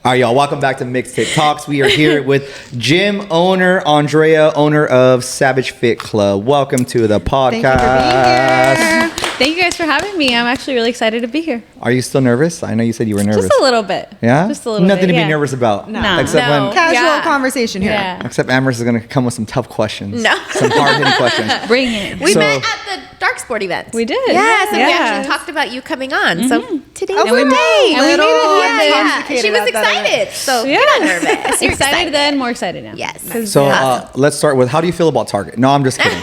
All right, y'all, welcome back to Mixtape Talks. We are here with gym owner Andrea, owner of Savage Fit Club. Welcome to the podcast. Thank you guys for having me. I'm actually really excited to be here. Are you still nervous? I know you said you were nervous. Just a little bit. Yeah? Just a little Nothing bit. to be nervous about. No. Except when Casual conversation here. Yeah. except Amherst is going to come with some tough questions. No. Some hard-hitting questions. Bring it. We met at the Dark Sport event. We did. Yes, and we actually talked about you coming on. So today's Oh, the we day. made and we made it Yeah. She was excited. So you're not nervous. You're excited then, more excited now. Yes. So let's start with, how do you feel about Target? No, I'm just kidding.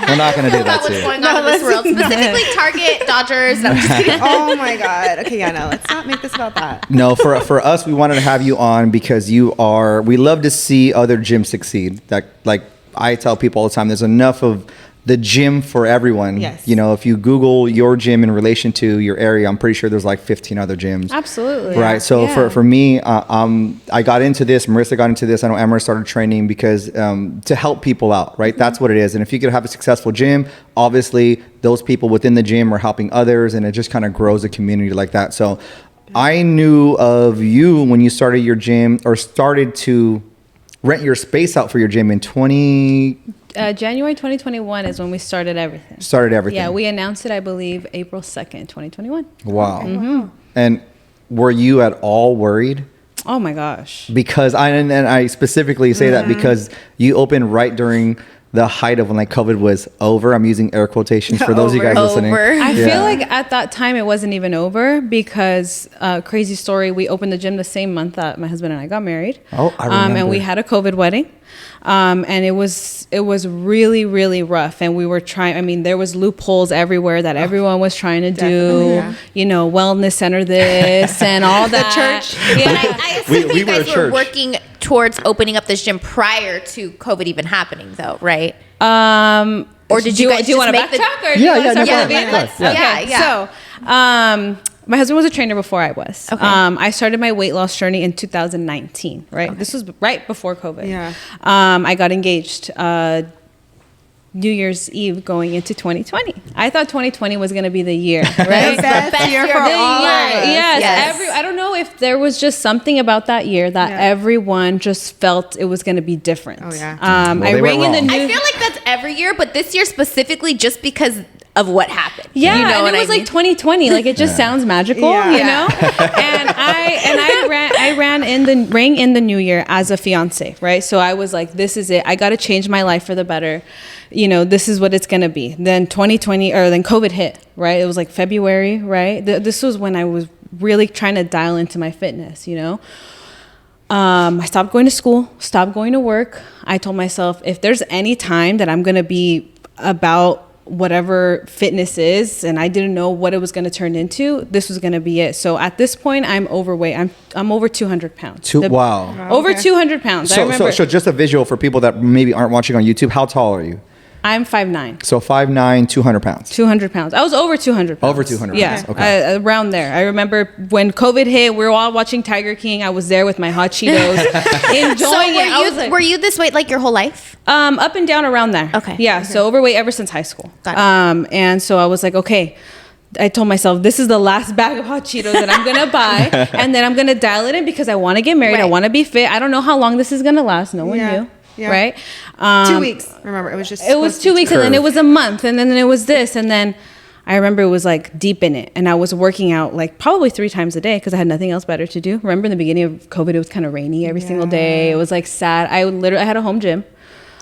We're not going to do that about to what's you. going on in this world. Specifically Target, Dodgers. No, I'm just kidding. Oh my God. Okay, yeah, no, let's not make this about that. No, for us, we wanted to have you on because we love to see other gyms succeed. That, like I tell people all the time, there's enough of the gym for everyone. Yes. You know, if you Google your gym in relation to your area, I'm pretty sure there's like 15 other gyms. Absolutely. Right. So Yeah. for me, I got into this. Marissa got into this. I know Emma started training because to help people out. Right. That's what it is. And if you could have a successful gym, obviously those people within the gym are helping others, and it just kind of grows a community like that. So I knew of you when you started your gym, or started to rent your space out for your gym in January 2021 is when we started everything. Yeah, we announced it, I believe, April 2nd, 2021. Wow. Mm-hmm. And were you at all worried? Oh my gosh. Because I specifically say that because you opened right during the height of when like COVID was over. I'm using air quotations for those of you guys listening. I feel like at that time it wasn't even over because, crazy story, we opened the gym the same month that my husband and I got married. Oh, I remember. And we had a COVID wedding. And it was really, really rough. And we were trying, there was loopholes everywhere that everyone was trying to do, wellness center this and all that. The church. Yeah. I assume we you were a guys were church. working towards opening up this gym prior to COVID even happening, though, right? Or did you guys do you want to make backtrack or Yeah, do you want yeah, to no, start go from the ahead. beginning? Yeah. So, my husband was a trainer before I was. Okay. I started my weight loss journey in 2019, right? Okay. This was right before COVID. Yeah. I got engaged New Year's Eve going into 2020. I thought 2020 was going to be the year, right? The best year for all of us. Yes. I don't know if there was just something about that year that everyone just felt it was going to be different. Oh, yeah. I rang in the I feel like that's every year, but this year specifically just because of what happened. Yeah, you know and what it was I mean? like 2020. Like it just sounds magical, Yeah. you know. And I rang in the new year as a fiance, right? So I was like, this is it. I got to change my life for the better. This is what it's gonna be. Then 2020, or then COVID hit, right? It was like February, right? This was when I was really trying to dial into my fitness, I stopped going to school, stopped going to work. I told myself, if there's any time that I'm gonna be about whatever fitness is, and I didn't know what it was going to turn into, this was going to be it. So at this point, I'm overweight. I'm over 200 pounds. Wow. Over 200 pounds. I remember. So just a visual for people that maybe aren't watching on YouTube. How tall are you? I'm 5'9". So 5'9", 200 pounds. 200 pounds. I was over 200 pounds. Over 200 yeah, pounds. Okay. Around there. I remember when COVID hit, we were all watching Tiger King. I was there with my hot Cheetos, enjoying it. Were you this weight like your whole life? Up and down around there. Okay. Yeah, so overweight ever since high school. Got it. And so I was like, okay. I told myself, this is the last bag of hot Cheetos that I'm going to buy. And then I'm going to dial it in because I want to get married. I Right. want to be fit. I don't know how long this is going to last. No one knew. Yeah. Right? 2 weeks. Remember, it was just. It was 2 weeks, and then it was a month, and then it was this, and then I remember it was like deep in it, and I was working out like probably 3 times a day because I had nothing else better to do. Remember in the beginning of COVID, it was kind of rainy every single day. It was like sad. I had a home gym.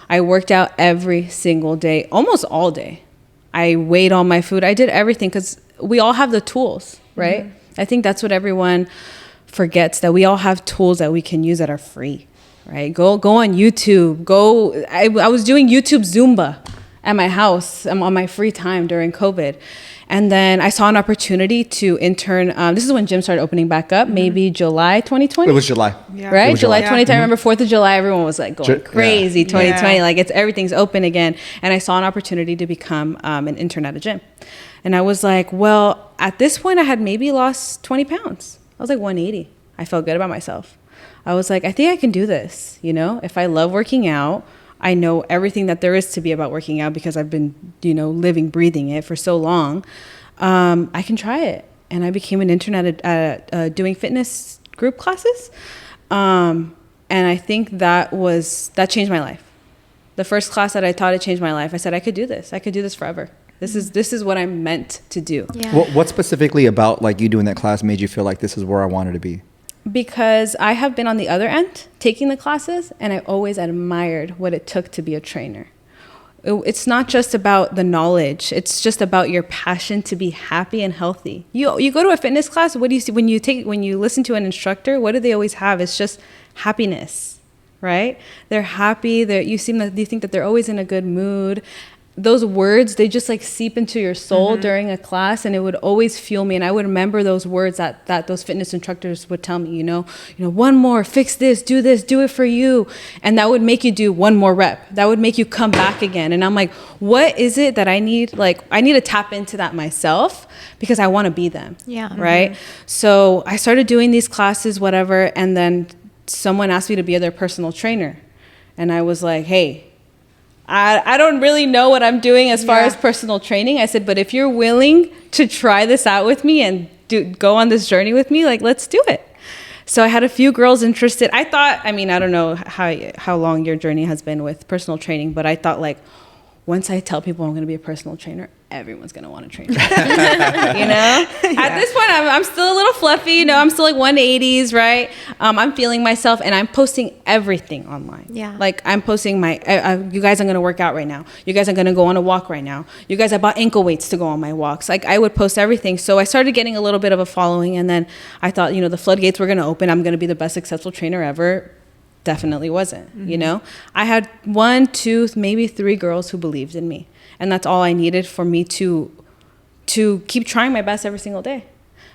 I worked out every single day, almost all day. I weighed all my food. I did everything because we all have the tools, right? I think that's what everyone forgets, that we all have tools that we can use that are free. Right? Go on YouTube. I was doing YouTube Zumba at my house on my free time during COVID. And then I saw an opportunity to intern. This is when gyms started opening back up, maybe July 2020. It was July. Yeah. Right? It was July July. 2020. I remember 4th of July, everyone was like going crazy, 2020. Yeah. Like everything's open again. And I saw an opportunity to become an intern at a gym. And I was like, well, at this point I had maybe lost 20 pounds. I was like 180. I felt good about myself. I was like, I think I can do this. If I love working out, I know everything that there is to be about working out because I've been, living, breathing it for so long. I can try it. And I became an intern at doing fitness group classes. And I think that changed my life. The first class that I taught, it changed my life. I said, I could do this. I could do this forever. This is what I'm meant to do. Yeah. What specifically about like you doing that class made you feel like this is where I wanted to be? Because I have been on the other end taking the classes, and I always admired what it took to be a trainer. It's not just about the knowledge. It's just about your passion to be happy and healthy. You go to a fitness class, what do you see when you listen to an instructor? What do they always have? It's just happiness, right? They're happy. You think that they're always in a good mood. Those words, they just like seep into your soul during a class, and it would always fuel me. And I would remember those words that those fitness instructors would tell me, you know, one more, fix this, do it for you. And that would make you do one more rep. That would make you come back again. And I'm like, what is it that I need? Like, I need to tap into that myself because I want to be them. Yeah. Right. So I started doing these classes, whatever. And then someone asked me to be their personal trainer. And I was like, hey, I don't really know what I'm doing as far as personal training. I said, but if you're willing to try this out with me and go on this journey with me, like, let's do it. So I had a few girls interested. I thought, I don't know how long your journey has been with personal training, but I thought like, once I tell people I'm going to be a personal trainer, everyone's going to want to train me. You know? At this point, I'm still a little fluffy. You know, I'm still like 180s, right? I'm feeling myself, and I'm posting everything online. Yeah. Like, I'm posting you guys, I'm going to work out right now. You guys are going to go on a walk right now. You guys, I bought ankle weights to go on my walks. Like, I would post everything. So I started getting a little bit of a following, and then I thought, the floodgates were going to open. I'm going to be the best successful trainer ever. Definitely wasn't, you know? I had 1, 2, maybe 3 girls who believed in me. And that's all I needed for me to keep trying my best every single day.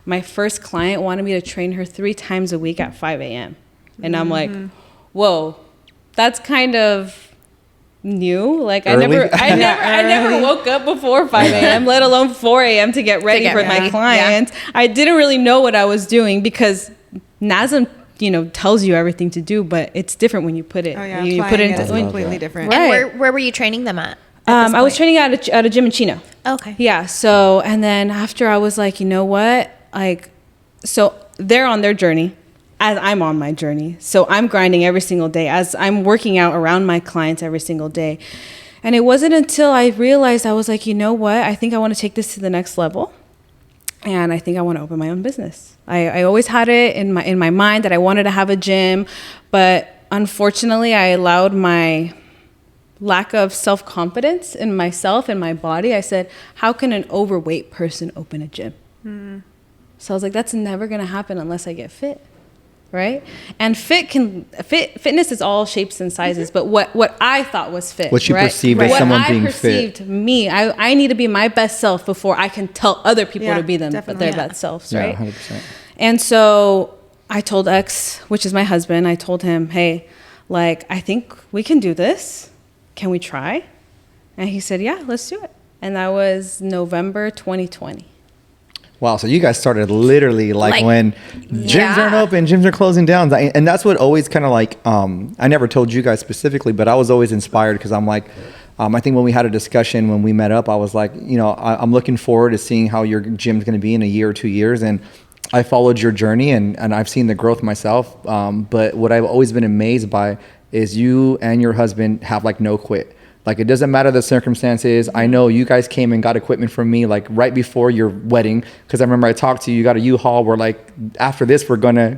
My first client wanted me to train her 3 times a week at 5 a.m. And I'm like, whoa, that's kind of new. Like, I never woke up before 5 a.m., let alone 4 a.m. to get ready for my clients. Yeah. I didn't really know what I was doing because NASM tells you everything to do, but it's different when you put it. Oh, yeah. You put it into completely different. Right. And where were you training them at I was training at a gym in Chino. Okay. Yeah. So, and then after I was like, you know what? Like, so they're on their journey as I'm on my journey. So I'm grinding every single day as I'm working out around my clients every single day. And it wasn't until I realized, I was like, you know what? I think I want to take this to the next level. And I think I want to open my own business. I always had it in my mind that I wanted to have a gym, but unfortunately I allowed my lack of self-confidence in myself and my body. I said, how can an overweight person open a gym? So I was like, that's never going to happen unless I get fit. Right? And fitness is all shapes and sizes, but what I thought was fit. What you perceived as someone being fit. What I perceived me, I need to be my best self before I can tell other people to be their best selves, right? Yeah, 100%. And so I told X, which is my husband, I told him, hey, like, I think we can do this. Can we try? And he said, yeah, let's do it. And that was November 2020. Wow, so you guys started literally like when gyms aren't open, gyms are closing down. And that's what always kind of like, I never told you guys specifically, but I was always inspired because I'm like, I think when we had a discussion, when we met up, I was like, I'm looking forward to seeing how your gym's going to be in a year or 2 years. And I followed your journey and I've seen the growth myself. But what I've always been amazed by is you and your husband have like no quit. Like, it doesn't matter the circumstances. I know you guys came and got equipment from me like right before your wedding. Because I remember I talked to you, you got a U-Haul. We're like, after this, we're going to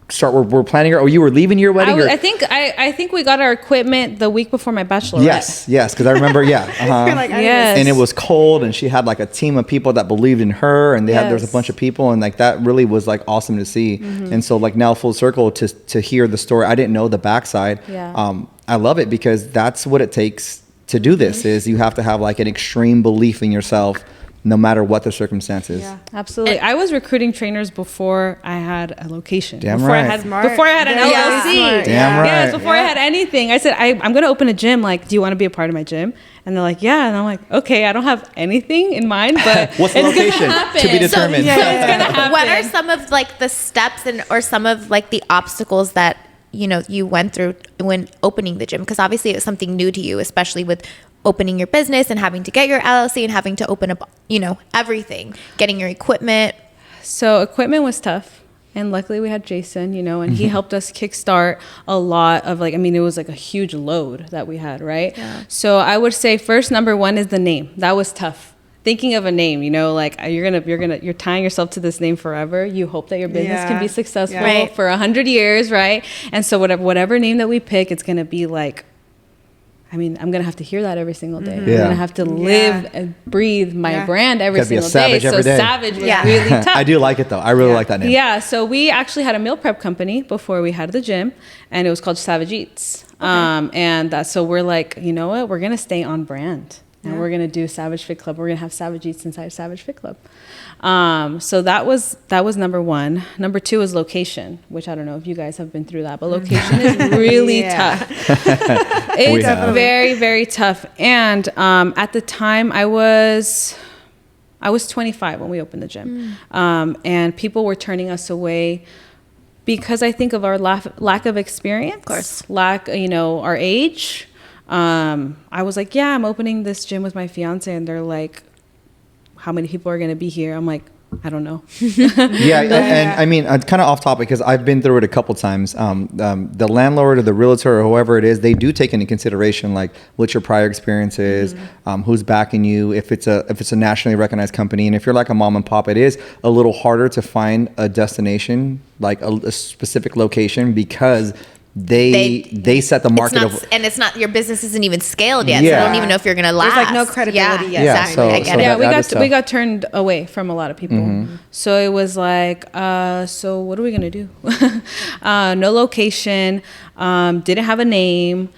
start, we're planning. Or you were leaving your wedding? I think we got our equipment the week before my bachelorette. Yes, because I remember, Yes. And it was cold and she had like a team of people that believed in her. And there was a bunch of people. And like, that really was like awesome to see. And so like now full circle to hear the story. I didn't know the backside. Yeah. I love it because that's what it takes to do this is you have to have like an extreme belief in yourself no matter what the circumstances. Yeah, absolutely. I was recruiting trainers before I had a location. Before I had an LLC. Right. Before I had anything. I said, I'm going to open a gym. Like, do you want to be a part of my gym? And they're like, yeah. And I'm like, okay, I don't have anything in mind, but what's the location? To be determined. So it's going to happen. What are some of like the steps or some of like the obstacles that you went through when opening the gym? Because obviously it was something new to you, especially with opening your business and having to get your LLC and having to open up, everything, getting your equipment. So equipment was tough. And luckily we had Jason, you know, and he helped us kickstart a lot of like, I mean, it was like a huge load that we had, right? Yeah. So I would say first, number one is the name. That was tough. Thinking of a name, you know, like you're tying yourself to this name forever. You hope that your business can be successful for 100 years, right? And so whatever name that we pick, it's going to be like, I mean, I'm going to have to hear that every single day. I'm going to have to live and breathe my brand every single day. So Savage was really tough. I do like it though. I really like that name. Yeah. So we actually had a meal prep company before we had the gym, and it was called Savage Eats. So we're like, you know what? We're going to stay on brand. And we're going to do Savage Fit Club. We're going to have Savage Eats inside Savage Fit Club. So that was number one. Number two is location, which I don't know if you guys have been through that, but location is really tough. It's very, very tough. And at the time, I was 25 when we opened the gym. And people were turning us away because I think of our lack of experience. Of course. Our age. I was like, yeah, I'm opening this gym with my fiance, and they're like, how many people are going to be here? I'm like, I don't know. And I mean, kind of off topic because I've been through it a couple times. The landlord or the realtor or whoever it is, they do take into consideration like what your prior experience is, who's backing you, if it's a nationally recognized company, and if you're like a mom and pop, it is a little harder to find a destination, like a specific location, because they set the market and it's not, your business isn't even scaled yet, so I don't even know if you're gonna last. There's like no credibility yet. Exactly. I get it. We got turned away from a lot of people. So it was like, so what are we gonna do? No location, didn't have a name.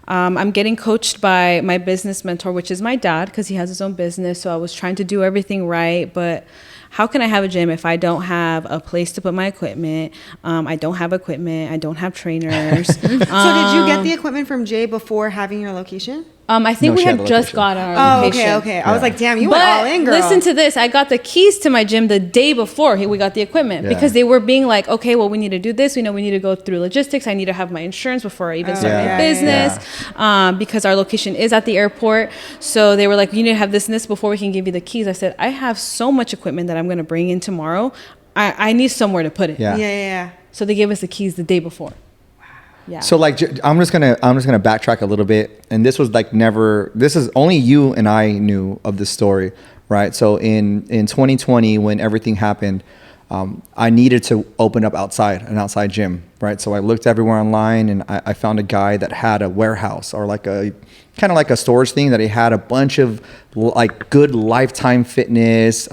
I'm getting coached by my business mentor, which is my dad, because he has his own business. So I was trying to do everything right, but how can I have a gym if I don't have a place to put my equipment? I don't have equipment. I don't have trainers. So did you get the equipment from Jay before having your location? I think we had just got our location. Okay. I was like, damn, you went all in, girl. Listen to this. I got the keys to my gym the day before we got the equipment because they were being like, okay, well, we need to do this. We need to go through logistics. I need to have my insurance before I even start my business because our location is at the airport. So they were like, you need to have this and this before we can give you the keys. I said, I have so much equipment that I'm going to bring in tomorrow. I need somewhere to put it. Yeah. So they gave us the keys the day before. Yeah. So like, I'm just gonna backtrack a little bit, and this was like this is only you and I knew of this story, right? So in 2020 when everything happened, I needed to open up an outside gym, right? So I looked everywhere online, and I found a guy that had a warehouse or like a kind of like a storage thing that he had a bunch of like good Lifetime Fitness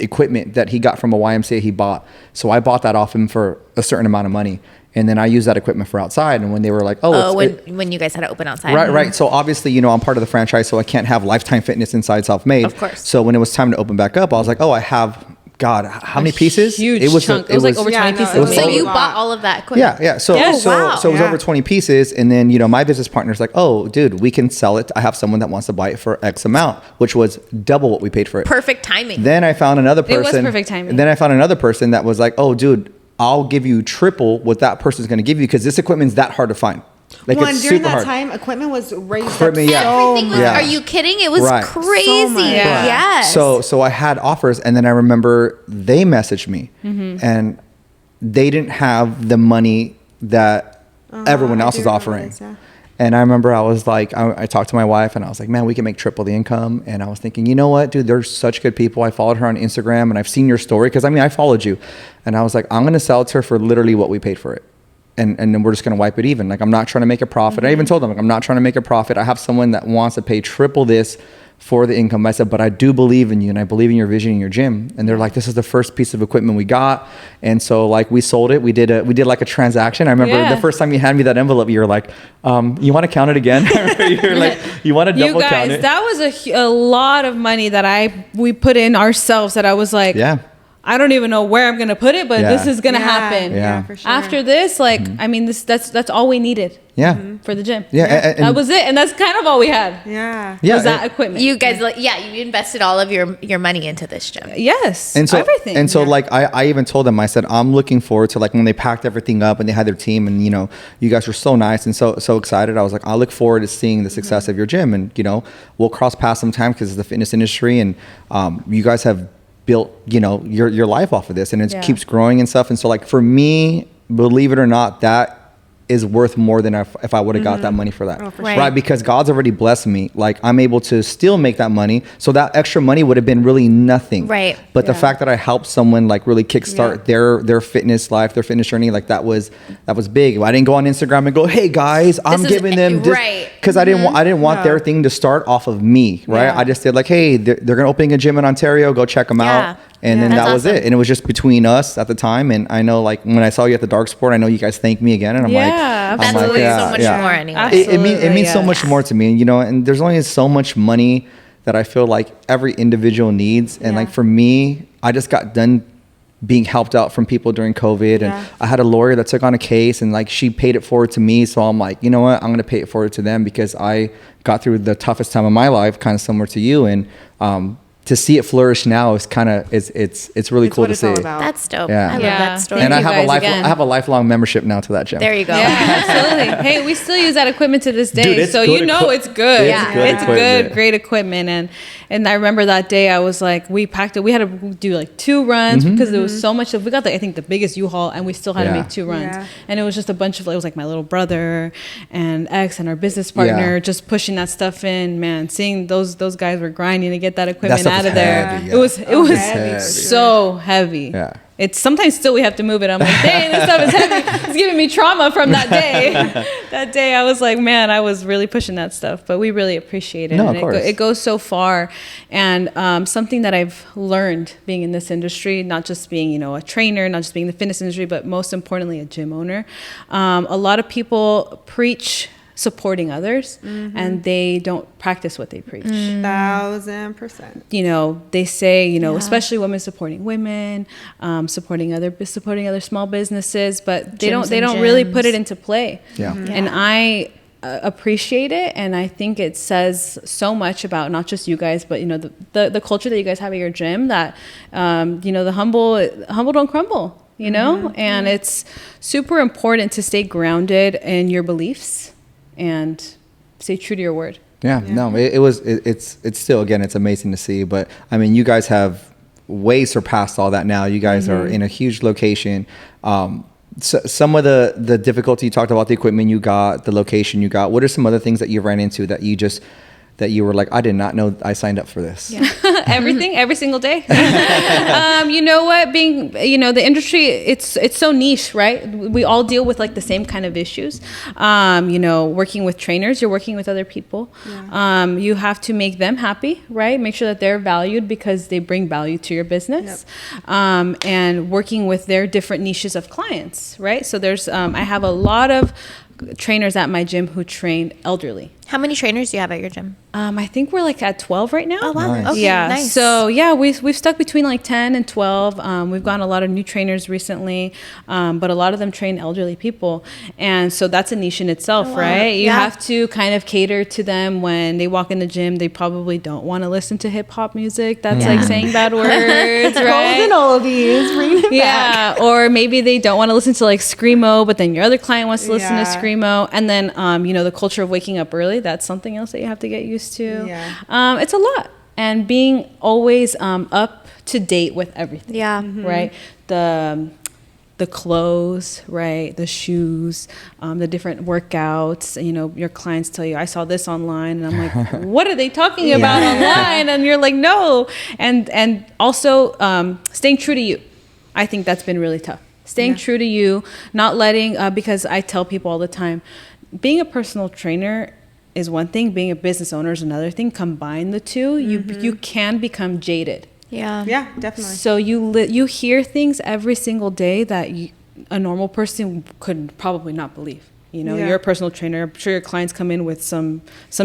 equipment that he got from a YMCA he bought. So I bought that off him for a certain amount of money. And then I used that equipment for outside. And when they were like, when you guys had to open outside. Right. So obviously, I'm part of the franchise, so I can't have Lifetime Fitness inside Self-Made. Of course. So when it was time to open back up, I was like, I have, God, how many pieces? Huge chunk. It was like over 20 pieces. So you bought all of that equipment? Yeah. So it was over 20 pieces. And then, my business partner's like, oh, dude, we can sell it. I have someone that wants to buy it for X amount, which was double what we paid for it. Perfect timing. Then I found another person. It was perfect timing. And then I found another person that was like, oh, dude, I'll give you triple what that person's going to give you because this equipment's that hard to find. Like, it's during super that hard. time, equipment was raised up Everything was, are you kidding? It was crazy. So much. Yes. So I had offers, and then I remember they messaged me, and they didn't have the money that everyone else was offering. And I remember I was like, I talked to my wife and I was like, man, we can make triple the income. And I was thinking, you know what, dude, they're such good people. I followed her on Instagram and I've seen your story. Cause I followed you. And I was like, I'm going to sell it to her for literally what we paid for it. And then we're just going to wipe it even. Like, I'm not trying to make a profit. I even told them, like, I'm not trying to make a profit. I have someone that wants to pay triple this for the income. I said, but I do believe in you and I believe in your vision and your gym. And they're like, this is the first piece of equipment we got. And so like we sold it. We did like a transaction. I remember the first time you handed me that envelope, you were like, you want to count it again? You're like, you want to double count it? That was a lot of money that we put in ourselves that I was like, I don't even know where I'm going to put it, but this is going to happen. Yeah, for sure. After this, like, that's all we needed. For the gym. That was it. And that's kind of all we had. Was that equipment. You guys, you invested all of your money into this gym. Yes. And so, everything. And so like, I even told them, I said, I'm looking forward to like when they packed everything up and they had their team and, you guys were so nice and so excited. I was like, I look forward to seeing the success of your gym and, we'll cross paths sometime because it's the fitness industry and you guys have built, you know, your life off of this, and it Yeah. keeps growing and stuff. And so like for me, believe it or not, that is worth more than if I would have got that money for that. Oh, for Right. Right. Because God's already blessed me. Like I'm able to still make that money. So that extra money would have been really nothing. Right. But the Yeah. fact that I helped someone like really kickstart their fitness life, their fitness journey, like that was big. I didn't go on Instagram and go, hey guys, I'm is- giving them this. right. Because I didn't want their thing to start off of me. Right. Yeah. I just did like, hey, they're going to open a gym in Ontario. Go check them Yeah. out. And then That's that was awesome. it. And it was just between us at the time. And I know like when I saw you at the Dark Sport, I know you guys thanked me again. And I'm Yeah, like, That's I'm like, really yeah, so much yeah. more anyway. Absolutely. It means so Yeah. much more to me, you know, and there's only so much money that I feel like every individual needs. And Yeah. like for me, I just got done being helped out from people during COVID, and Yeah. I had a lawyer that took on a case, and like she paid it forward to me. So I'm like, you know what, I'm going to pay it forward to them because I got through the toughest time of my life, kind of similar to you. And to see it flourish now is kind of it's really It's cool what to it's all see. about. That's dope. Yeah. I love Yeah. that story. Thank And you I have guys again. I have a lifelong membership now to that gym. There you go. Yeah, absolutely. Hey, we still use that equipment to this day, Dude, it's so good you know it's good. It's Yeah. good It's equipment. good, great equipment. And I remember that day I was like, we packed it. We had to do like 2 runs because there was so much. We got I think the biggest U-Haul, and we still had to Yeah. make 2 runs. Yeah. And it was just a bunch of, it was like my little brother and ex and our business partner Yeah. just pushing that stuff in. Man, seeing those guys were grinding to get that equipment stuff out is of there. heavy, yeah. It was Heavy, so heavy. Yeah. It's sometimes still we have to move it. I'm like, dang, this stuff is heavy. It's giving me trauma from that day. That day I was like, man, I was really pushing that stuff. But we really appreciate it. No, and of course. it goes so far. And something that I've learned being in this industry, not just being, you know, a trainer, not just being in the fitness industry, but most importantly, a gym owner. A lot of people preach supporting others and they don't practice what they preach. 1,000%. You know, they say, you know, especially women supporting women, supporting other small businesses, but they Gyms don't and really gyms. put it into play. Yeah. And I appreciate it, and I think it says so much about not just you guys, but you know the culture that you guys have at your gym. That you know, the humble don't crumble. You know, and it's super important to stay grounded in your beliefs and stay true to your word. Yeah, no, it's still, again, it's amazing to see. But I mean, you guys have way surpassed all that now. You guys are in a huge location. So some of the difficulty you talked about, the equipment you got, the location you got. What are some other things that you ran into that you were like, I did not know I signed up for this? Yeah. Everything, every single day. You know what? Being, you know, the industry, it's so niche, right? We all deal with like the same kind of issues. You know, working with trainers, you're working with other people. You have to make them happy, right? Make sure that they're valued because they bring value to your business. And working with their different niches of clients, right? So there's, I have a lot of trainers at my gym who train elderly. How many trainers do you have at your gym? I think we're like at 12 right now. Oh, wow. Nice. Okay, Yeah. nice. So yeah, we've stuck between like 10 and 12. We've gotten a lot of new trainers recently, but a lot of them train elderly people, and so that's a niche in itself, wow. right? You Yeah. have to kind of cater to them when they walk in the gym. They probably don't want to listen to hip hop music. That's like saying bad words, right? Golden oldies, bringing it back. Yeah, or maybe they don't want to listen to like screamo, but then your other client wants to listen to Yeah. screamo, and then you know, the culture of waking up early, that's something else that you have to get used to. Yeah. It's a lot, and being always up to date with everything. Yeah. Right. The clothes, right? The shoes, the different workouts. You know, your clients tell you, I saw this online, and I'm like, what are they talking about online? And you're like, no. And also staying true to you. I think that's been really tough. Staying true to you, not letting, because I tell people all the time, being a personal trainer is one thing, being a business owner is another thing. Combine the two, you can become jaded. Yeah. Yeah, definitely. So you hear things every single day that a normal person could probably not believe. You know, Yeah. you're a personal trainer. I'm sure your clients come in with some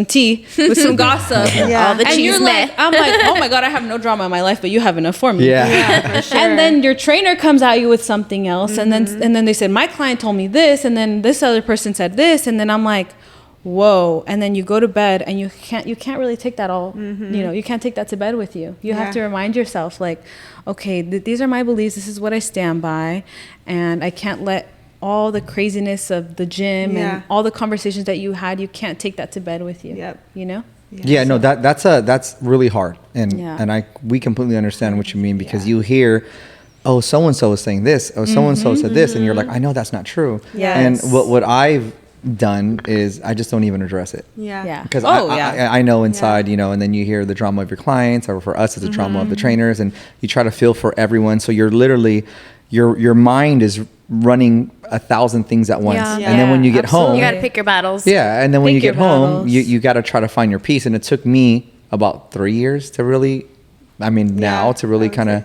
tea, with some gossip. Yeah. All the And you're cheese like, I'm like, oh my God, I have no drama in my life, but you have enough for me. Yeah. Yeah, for sure. And then your trainer comes at you with something else, and then they said, my client told me this, and then this other person said this, and then I'm like, whoa. And then you go to bed, and you can't really take that all, you know, you can't take that to bed with you. You have to remind yourself, like, okay, these are my beliefs, this is what I stand by, and I can't let all the craziness of the gym and all the conversations that you had, you can't take that to bed with you. Yep. You know? Yeah, no, that's really hard, and Yeah. we completely understand what you mean, because you hear, oh, so and so is saying this, oh, so and so said this, and you're like, I know that's not true. Yes. And what I've done is I just don't even address it. Yeah. Because Oh, yeah. I know inside, you know, and then you hear the drama of your clients, or for us, it's the drama of the trainers, and you try to feel for everyone. So you're literally, your mind is running 1,000 things at once. Yeah. And then when you get home, You got to pick your battles. yeah, and then when Pick you get your home, battles. you got to try to find your peace. And it took me about 3 years to really, now to really kind of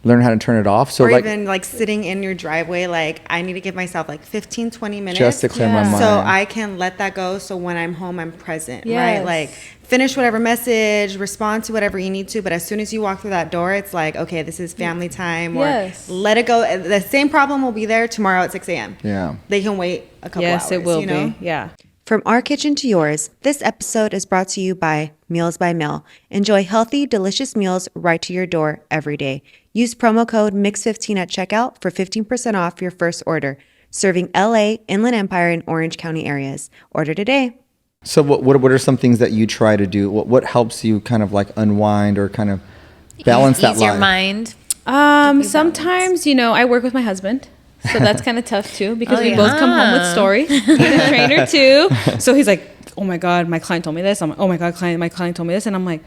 learn how to turn it off. So Or like, even like sitting in your driveway, like I need to give myself like 15, 20 minutes. just to clear my mind. So I can let that go. So when I'm home, I'm present, right? Yes. Like finish whatever message, respond to whatever you need to. But as soon as you walk through that door, it's like, okay, this is family time, or Yes. let it go. The same problem will be there tomorrow at 6 a.m. Yeah. They can wait a couple Yes, hours. it will you know? be. Yeah. From our kitchen to yours, this episode is brought to you by Meals by Mill. Enjoy healthy, delicious meals right to your door every day. Use promo code MIX15 at checkout for 15% off your first order. Serving LA, Inland Empire, and Orange County areas. Order today. So what are some things that you try to do? What helps you kind of like unwind or kind of balance that Ease your life? mind. Sometimes, I work with my husband. So that's kind of tough too, because Oh, we both come home with stories. He's a trainer too. So he's like, oh my God, my client told me this. I'm like, oh my God, my client told me this. And I'm like,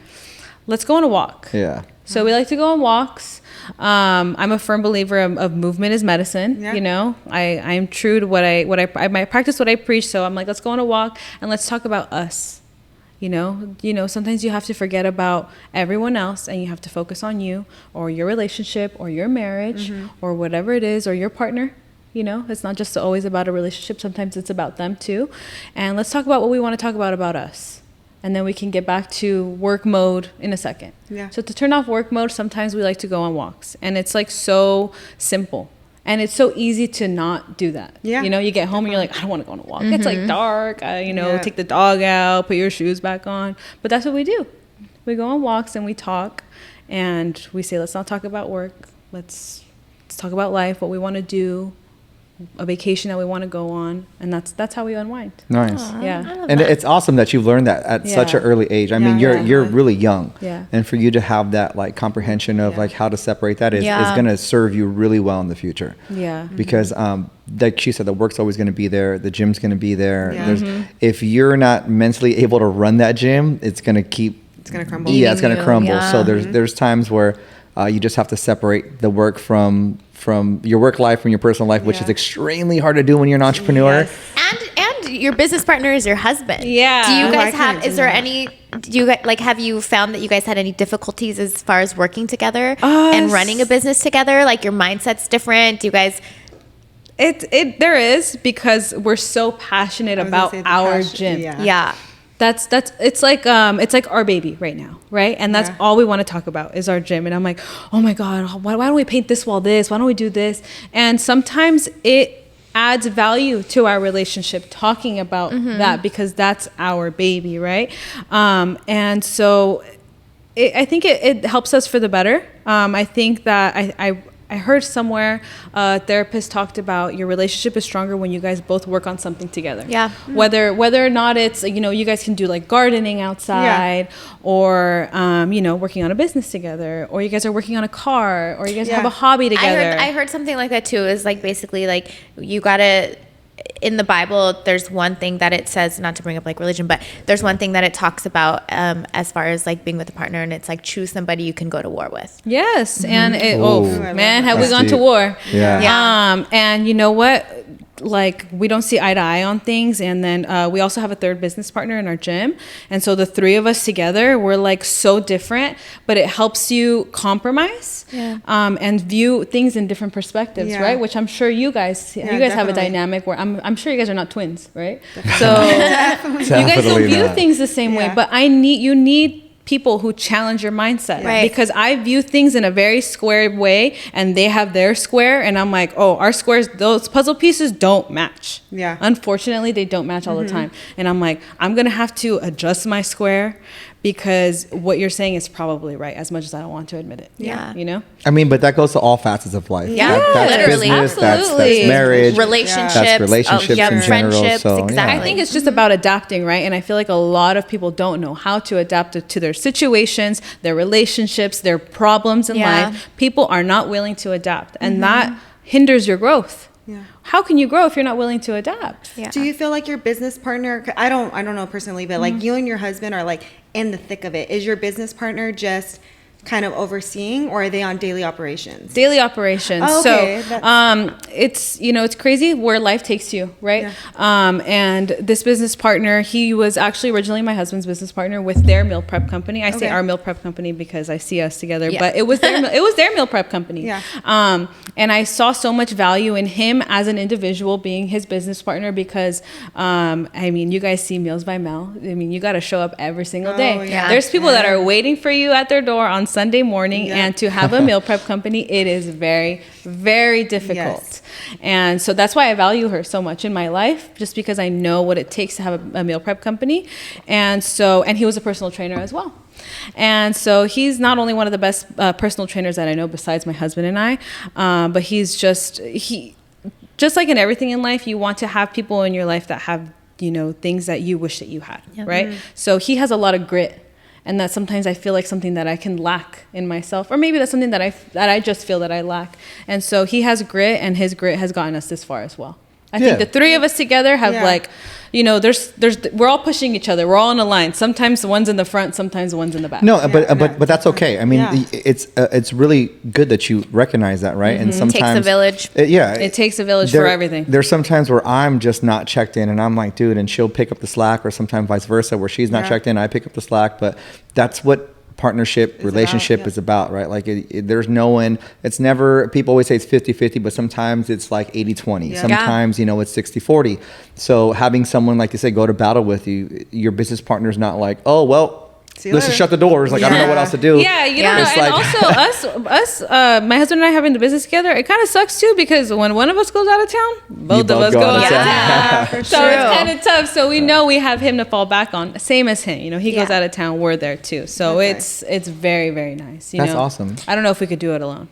let's go on a walk. Yeah. So we like to go on walks. I'm a firm believer of movement is medicine. Yeah. I'm true to what I practice what I preach. So I'm like, let's go on a walk and let's talk about us. Sometimes you have to forget about everyone else and you have to focus on you or your relationship or your marriage or whatever it is, or your partner. It's not just always about a relationship. Sometimes it's about them too. And let's talk about what we want to talk about us. And then we can get back to work mode in a second. Yeah. So to turn off work mode, sometimes we like to go on walks. And it's like so simple. And it's so easy to not do that. Yeah. You get home and you're like, I don't want to go on a walk. It's like dark. Yeah. Take the dog out, put your shoes back on. But that's what we do. We go on walks and we talk. And we say, let's not talk about work. Let's talk about life, what we want to do, a vacation that we want to go on. And that's how we unwind. Nice. Yeah. And it's awesome that you've learned that at such an early age. I mean, you're really young. Yeah. And for you to have that like comprehension of like how to separate that is Yeah. going to serve you really well in the future. Yeah. Because like she said, the work's always going to be there. The gym's going to be there. Yeah. If you're not mentally able to run that gym, it's going to keep. It's going to crumble. Yeah, it's going to crumble. Yeah. So there's times where you just have to separate the work from your work life from your personal life, which Yeah. is extremely hard to do when you're an entrepreneur. Yes. And your business partner is your husband. Yeah. Do you Oh, guys I have? couldn't Is do there that. any? Do you guys have you found that you guys had any difficulties as far as working together and running a business together? Like your mindset's different. Do you guys? There is, because we're so passionate I was gonna about say the our passion, gym. yeah. Yeah. That's it's like our baby right now, right? And that's Yeah. all we want to talk about is our gym. And I'm like, oh my God, why don't we paint this wall this? Why don't we do this? And sometimes it adds value to our relationship talking about that, because that's our baby, right? And so I think it helps us for the better. I think that I heard somewhere a therapist talked about your relationship is stronger when you guys both work on something together. Yeah. Whether or not it's, you guys can do like gardening outside or, working on a business together, or you guys are working on a car, or you guys have a hobby together. I heard something like that too. Is like basically like you gotta. In the Bible, there's one thing that it says, not to bring up like religion, but there's one thing that it talks about as far as like being with a partner, and it's like choose somebody you can go to war with. Yes. And Ooh. man, have we That's gone to deep. war? Yeah. And you know what? Like, we don't see eye to eye on things. And then we also have a third business partner in our gym. And so the three of us together, we're like so different, but it helps you compromise and view things in different perspectives, Yeah. right? Which I'm sure you guys have a definitely. dynamic where I'm sure you guys are not twins, right? So you guys don't Definitely view not. things the same way, Yeah. but you need people who challenge your mindset, Right. because I view things in a very square way and they have their square, and I'm like, oh, our squares, those puzzle pieces don't match. Yeah. Unfortunately, they don't match all the time. And I'm like, I'm gonna have to adjust my square because what you're saying is probably right, as much as I don't want to admit it. Yeah. You know? I mean, but that goes to all facets of life. Yeah, That's literally. business, that's Absolutely. marriage, relationships, that's relationships in general. friendships, So, exactly. I think it's just about adapting, right? And I feel like a lot of people don't know how to adapt to their situations, their relationships, their problems in life. People are not willing to adapt, and that hinders your growth. Yeah. How can you grow if you're not willing to adapt? Yeah. Do you feel like your business partner, I don't know personally, but like you and your husband are like in the thick of it. Is your business partner just kind of overseeing, or are they on daily operations? Daily operations. Oh, okay. So it's, you know, it's crazy where life takes you, right? And this business partner, he was actually originally my husband's business partner with their meal prep company. I say our meal prep company because I see us together, but it was their meal prep company. Yeah. And I saw so much value in him as an individual being his business partner because, I mean, you guys see Meals by Mel. I mean, you got to show up every single day. yeah. There's people that are waiting for you at their door on Sunday morning, and to have a meal prep company, it is very, very difficult. Yes. And so that's why I value her so much in my life, just because I know what it takes to have a meal prep company. And so, and he was a personal trainer as well. And so he's not only one of the best personal trainers that I know besides my husband and I, but he's just like in everything in life, you want to have people in your life that have, you know, things that you wish that you had, right? So he has a lot of grit. And that sometimes I feel like something that I can lack in myself, or maybe that's something that I just feel that I lack. And so he has grit, and his grit has gotten us this far as well. I think the three of us together have like, you know, we're all pushing each other. We're all in a line. Sometimes the one's in the front, sometimes the one's in the back. No, but that's okay. I mean, it's really good that you recognize that, right? And sometimes Takes a village. It takes a village for everything. There's some times where I'm just not checked in, and I'm like, dude, and she'll pick up the slack, or sometimes vice versa, where she's not checked in, I pick up the slack. But that's what partnership, relationship is about, right? Like there's no one, it's never, people always say it's 50-50, but sometimes it's like 80-20. Sometimes, you know, it's 60-40. So having someone, like you say, go to battle with you, your business partner's not like, oh, well, let's just shut the doors. Like, I don't know what else to do. Yeah, you don't know. It's And like- also us, my husband and I having the business together, it kind of sucks too, because when one of us goes out of town, both of us go out of town. For So sure. it's kind of tough. So we know we have him to fall back on. Same as him. You know, he goes out of town, we're there too. So it's very, very nice. You That's know? awesome. I don't know if we could do it alone.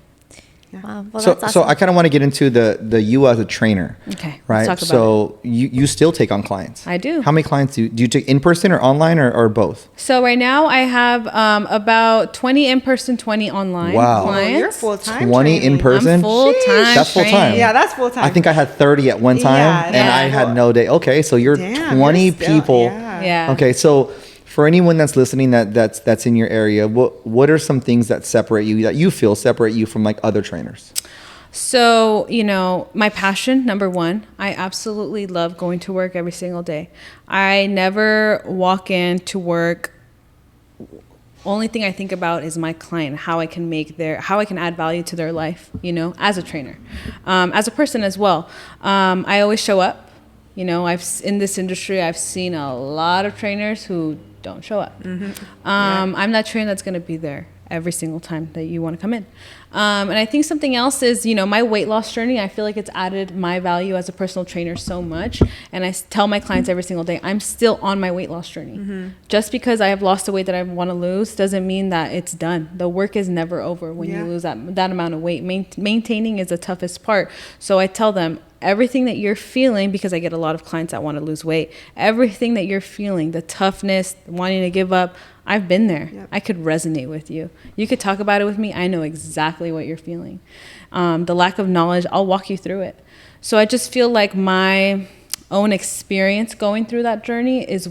Wow. Well, So, that's awesome. so I kind of want to get into the you as a trainer. Okay, let's Right. talk about So you still take on clients. I do. How many clients do you take in person or online or both? So right now I have about 20 in person, 20 online Wow. clients. Oh, you're full time. 20 in person? I'm full time. That's full time. Yeah, that's full time. I think I had 30 at one time, Yeah, and yeah. I had no day. Okay, so you're Damn, 20 you're still- people. Yeah. Okay, so for anyone that's listening that's in your area, what are some things that separate you, that you feel separate you from like other trainers? So, you know, my passion, number one, I absolutely love going to work every single day. I never walk into work. Only thing I think about is my client, how I can add value to their life, you know, as a trainer, as a person as well. I always show up. You know, in this industry, I've seen a lot of trainers who don't show up. I'm that trainer that's going to be there every single time that you want to come in. And I think something else is, you know, my weight loss journey, I feel like it's added my value as a personal trainer so much. And I tell my clients every single day, I'm still on my weight loss journey. Just because I have lost the weight that I want to lose doesn't mean that it's done. The work is never over when you lose that amount of weight. Maintaining is the toughest part. So I tell them, everything that you're feeling, because I get a lot of clients that want to lose weight, everything that you're feeling, the toughness, wanting to give up, I've been there. I could resonate with you. You could talk about it with me. I know exactly what you're feeling. The lack of knowledge, I'll walk you through it. So I just feel like my own experience going through that journey is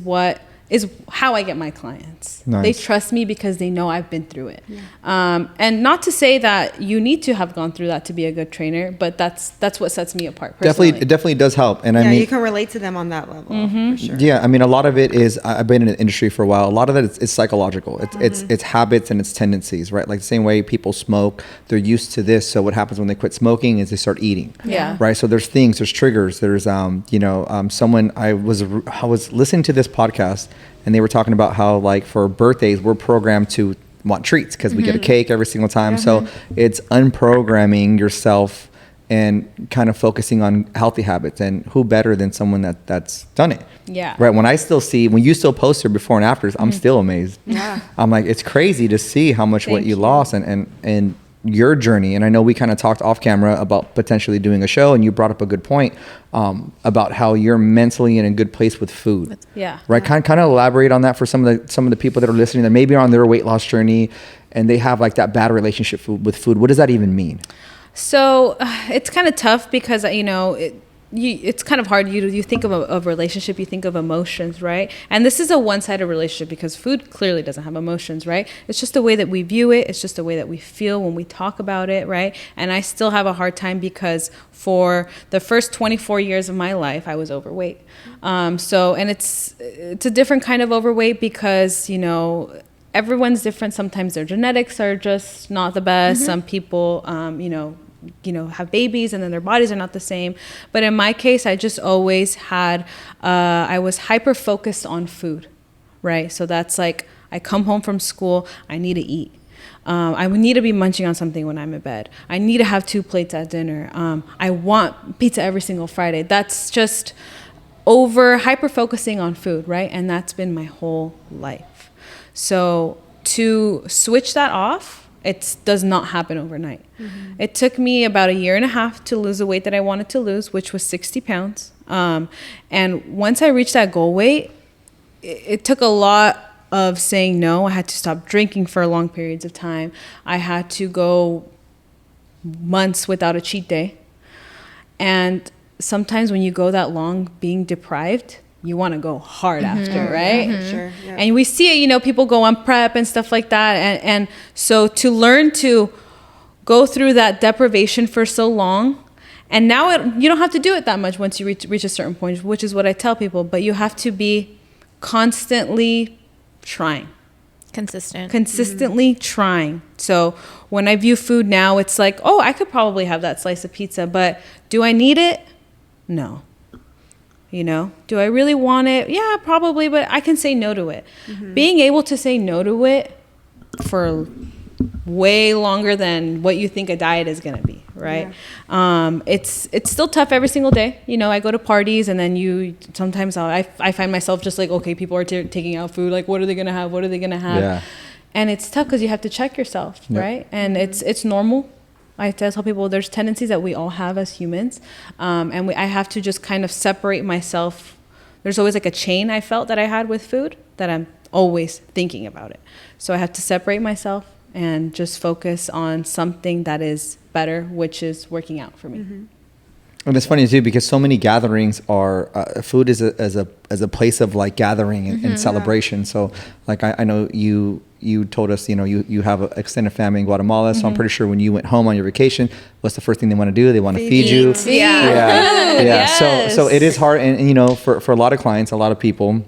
how I get my clients. Nice. They trust me because they know I've been through it. And not to say that you need to have gone through that to be a good trainer, but that's what sets me apart personally. It definitely does help. And I Yeah, mean, you can relate to them on that level. For sure. yeah, I mean, a lot of it is, I've been in the industry for a while. A lot of that is psychological. It's habits and it's tendencies, right? Like the same way people smoke, they're used to this. So what happens when they quit smoking is they start eating. Yeah. Right. So there's triggers. There's, someone, I was listening to this podcast, and they were talking about how, like, for birthdays, we're programmed to want treats because we get a cake every single time. So it's unprogramming yourself and kind of focusing on healthy habits. And who better than someone that's done it? Yeah. Right. When you still post your before and afters, I'm still amazed. Yeah. I'm like, it's crazy to see how much weight Thank you you. lost and your journey. And I know we kind of talked off camera about potentially doing a show, and you brought up a good point about how you're mentally in a good place with food. Yeah. Right. Kind of elaborate on that for some of the people that are listening that maybe are on their weight loss journey and they have like that bad relationship with food. What does that even mean? So it's kind of tough because, it's kind of hard. You think of a relationship, you think of emotions, right? And this is a one-sided relationship because food clearly doesn't have emotions, right? It's just the way that we view it. It's just the way that we feel when we talk about it, right? And I still have a hard time because for the first 24 years of my life, I was overweight. And it's a different kind of overweight because, everyone's different. Sometimes their genetics are just not the best. Some people, have babies and then their bodies are not the same. But in my case, I just always had, I was hyper focused on food, right? So that's like, I come home from school, I need to eat. I need to be munching on something when I'm in bed. I need to have 2 plates at dinner. I want pizza every single Friday. That's just hyper focusing on food, right? And that's been my whole life. So to switch that off, it does not happen overnight. It took me about 1.5 years to lose the weight that I wanted to lose, which was 60 pounds. And once I reached that goal weight, it took a lot of saying no. I had to stop drinking for long periods of time. I had to go months without a cheat day. And sometimes when you go that long being deprived, you want to go hard after, right? Sure. Yeah. And we see it, people go on prep and stuff like that. And so to learn to go through that deprivation for so long, and now you don't have to do it that much once you reach a certain point, which is what I tell people, but you have to be constantly trying. Consistently trying. So when I view food now, it's like, oh, I could probably have that slice of pizza, but do I need it? No. Do I really want it? Yeah, probably, but I can say no to it. Being able to say no to it for way longer than what you think a diet is going to be, right? Yeah. It's still tough every single day. I go to parties and then sometimes I find myself just like, okay, people are taking out food. Like, what are they going to have? What are they going to have? Yeah. And it's tough because you have to check yourself, right? And it's normal. I tell people there's tendencies that we all have as humans. And I have to just kind of separate myself. There's always like a chain I felt that I had with food that I'm always thinking about it. So I have to separate myself and just focus on something that is better, which is working out for me. And it's funny too, because so many gatherings are, food is as a place of like gathering and celebration. So like, I know you told us, you have an extended family in Guatemala. So I'm pretty sure when you went home on your vacation, what's the first thing they want to do? They want to feed you. Yeah. Yes. So it is hard. And for a lot of clients, a lot of people,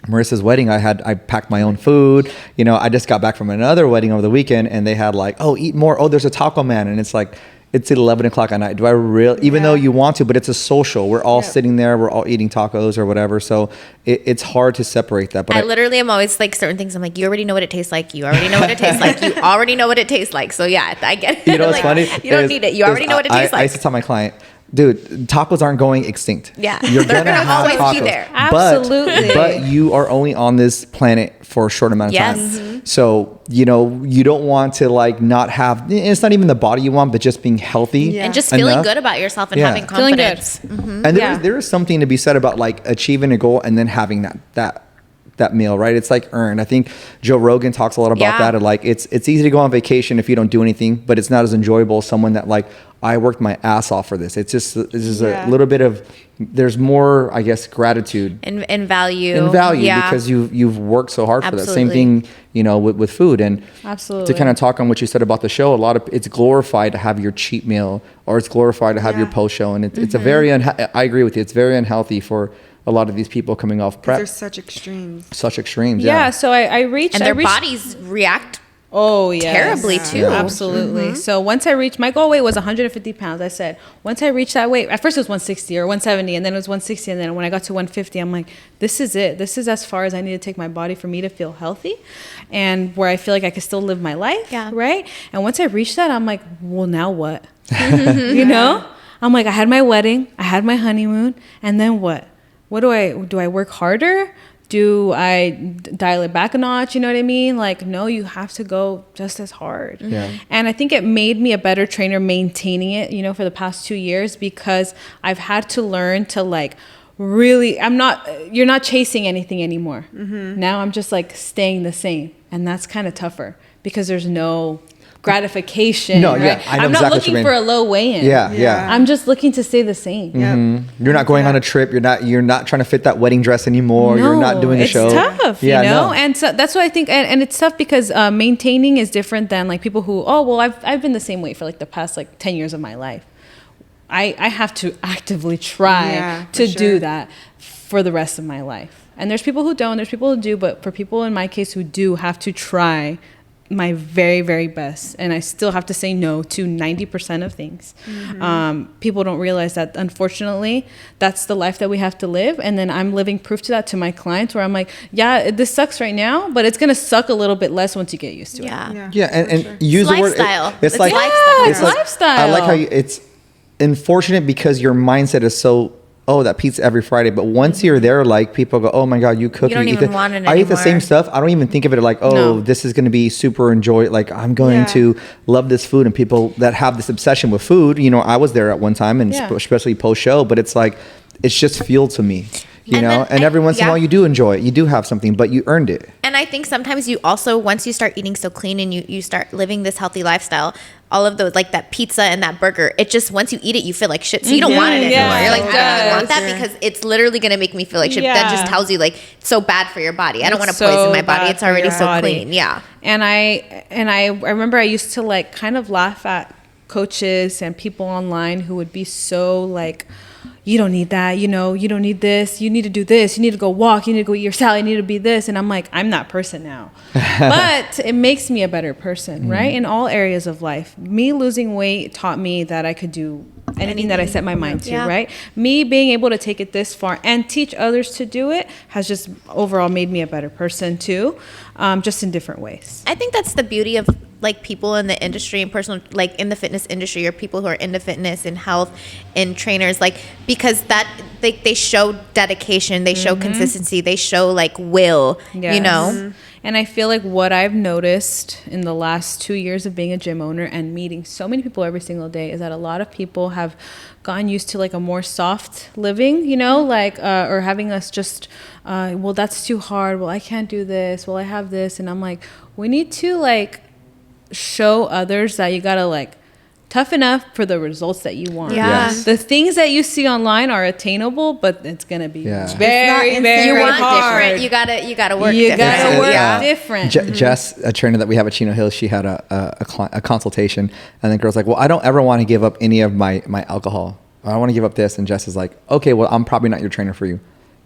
Marissa's wedding, I packed my own food. I just got back from another wedding over the weekend and they had like, oh, eat more. Oh, there's a taco man. And it's like, it's 11 o'clock at night. Do I really, even though you want to, but it's a social, we're all sitting there, we're all eating tacos or whatever. So it's hard to separate that. But I literally am always like certain things. I'm like, you already know what it tastes like. You already know what it tastes like. You already know what it tastes like. So yeah, I get it. You know what's funny? You don't need it. You already know what it tastes like. I used to tell my client, dude, tacos aren't going extinct. Yeah. You're going to have always tacos. be there. Absolutely. But you are only on this planet for a short amount of time. So, you don't want to like not have, it's not even the body you want, but just being healthy. And just feeling good about yourself and having confidence. And there is something to be said about like achieving a goal and then having that meal, right? It's like earned. I think Joe Rogan talks a lot about that. And like, it's easy to go on vacation if you don't do anything, but it's not as enjoyable as someone that like, I worked my ass off for this. It's just, a little bit of, there's more, I guess, gratitude and value. Because you've worked so hard for that. Same thing, with food. And absolutely, to kind of talk on what you said about the show, it's glorified to have your cheat meal or it's glorified to have your post show. And it's a very, I agree with you. It's very unhealthy for a lot of these people coming off prep. There's such extremes. Such extremes. Yeah. So I reached, and their bodies react Oh, yeah. terribly too. Yeah. Absolutely. So once I reached, my goal weight was 150 pounds. I said, once I reach that weight, at first it was 160 or 170, and then it was 160. And then when I got to 150, I'm like, this is it. This is as far as I need to take my body for me to feel healthy and where I feel like I can still live my life. Yeah. Right. And once I reached that, I'm like, well, now what? You know? I'm like, I had my wedding, I had my honeymoon, and then what? What do I work harder? Do I dial it back a notch? You know what I mean? Like, no, you have to go just as hard. Yeah. And I think it made me a better trainer maintaining it, you know, for the past 2 years, because I've had to learn to like really, you're not chasing anything anymore. Now I'm just like staying the same. And that's kind of tougher because there's no gratification. No, right? yeah, I know I'm exactly not what you looking mean. for a low weigh-in. Yeah. I'm just looking to stay the same. You're not going on a trip. You're not trying to fit that wedding dress anymore. You're not doing a show. It's tough, Yeah, you know? no. And so that's what I think. And it's tough because maintaining is different than like people who, oh, well, I've been the same weight for like the past like 10 years of my life. I have to actively try to do that for the rest of my life. And there's people who don't, there's people who do, but for people in my case who do have to try my very, very best, and I still have to say no to 90% of things. People don't realize that, unfortunately, that's the life that we have to live. And then I'm living proof to that to my clients, where I'm like, yeah, this sucks right now, but it's gonna suck a little bit less once you get used to it. Yeah, and use the word. Lifestyle. It's like lifestyle. It's lifestyle. I like how it's unfortunate because your mindset is so, oh, that pizza every Friday. But once you're there, like, people go, oh my God, you cook. You don't even want it I eat the same anymore. stuff. I don't even think of it like, oh, No. this is going to be super enjoy. Like, I'm going to love this food. And people that have this obsession with food, you know, I was there at one time, and especially post show, but it's like, it's just fuel to me. You And know, then and every once in a yeah. while you do enjoy it. You do have something, but you earned it. And I think sometimes you also, once you start eating so clean and you start living this healthy lifestyle, all of those, like that pizza and that burger, it just, once you eat it, you feel like shit. So you don't want it anymore. Yeah, You're like, it I don't even want does. that because it's literally going to make me feel like shit. That just tells you like it's so bad for your body. I don't want to It's so poison my body. bad It's for already your so body. clean. Yeah. And I remember I used to like kind of laugh at coaches and people online who would be so like, you don't need that, you know, you don't need this, you need to do this, you need to go walk, you need to go eat your salad, you need to be this. And I'm like, I'm that person now. But it makes me a better person, right? In all areas of life. Me losing weight taught me that I could do anything that I set my mind to, Yeah. right? Me being able to take it this far and teach others to do it has just overall made me a better person too, just in different ways. I think that's the beauty of like people in the industry and personal, like in the fitness industry, or people who are into fitness and health and trainers, like, because that they show dedication, they show consistency, they show like will, you know? And I feel like what I've noticed in the last 2 years of being a gym owner and meeting so many people every single day is that a lot of people have gotten used to like a more soft living, you know, like, or having us just, well, that's too hard. Well, I can't do this. Well, I have this. And I'm like, we need to like show others that you gotta like toughen up for the results that you want. Yeah. Yes. The things that you see online are attainable, but it's gonna be Yeah. very, very You want hard. different. You gotta work You different. gotta work Yeah. different. Jess, a trainer that we have at Chino Hills, she had a consultation, and the girl's like, well, I don't ever want to give up any of my alcohol. I don't want to give up this. And Jess is like, okay, well, I'm probably not your trainer for you.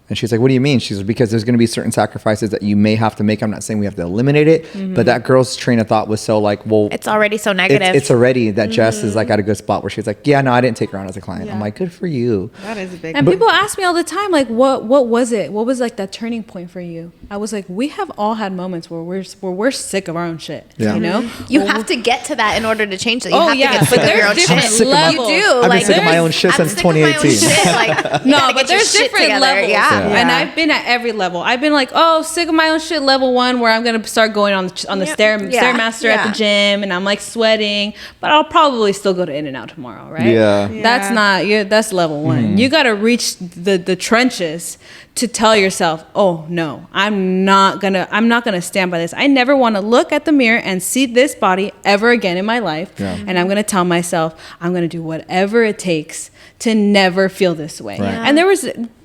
And she's like, what do you mean? She's like, because there's going to be certain sacrifices that you may have to make. I'm not saying we have to eliminate it, but that girl's train of thought was so like, well, It's already so negative. it's already that Jess is like at a good spot where she's like, yeah, no, I didn't take her on as a client. I'm like, good for you. That is a big And people ask me all the time, like, what was it? What was like that turning point for you? I was like, we have all had moments where we're sick of our own shit. Yeah. You know, You have to get to that in order to change it. You Oh, have yeah, to get sick but of your own there's shit. different levels. You do. I've been like, sick of my there's- own shit I'm since sick of my own 2018. shit, like, you no, gotta but get your there's shit different together. levels. Yeah. And I've been at every level. I've been like, oh, sick of my own shit. Level 1, where I'm gonna start going on the stairmaster at the gym, and I'm like sweating, but I'll probably still go to In-N-Out tomorrow, right? Yeah. That's not that's level 1. You got to reach the trenches to tell yourself, oh no, I'm not gonna stand by this. I never want to look at the mirror and see this body ever again in my life. Yeah. And I'm gonna tell myself I'm gonna do whatever it takes to never feel this way. Right. And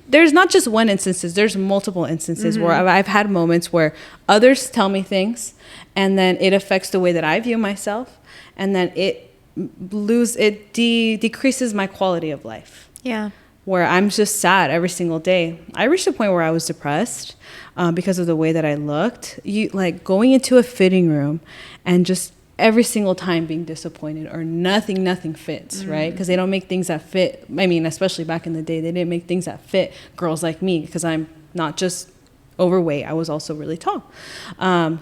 there's not just one instances, there's multiple instances where I've had moments where others tell me things, and then it affects the way that I view myself, and then it decreases my quality of life. Yeah. where I'm just sad every single day. I reached a point where I was depressed because of the way that I looked. Like going into a fitting room and just every single time being disappointed or nothing fits, right? Because they don't make things that fit. I mean, especially back in the day, they didn't make things that fit girls like me because I'm not just overweight. I was also really tall.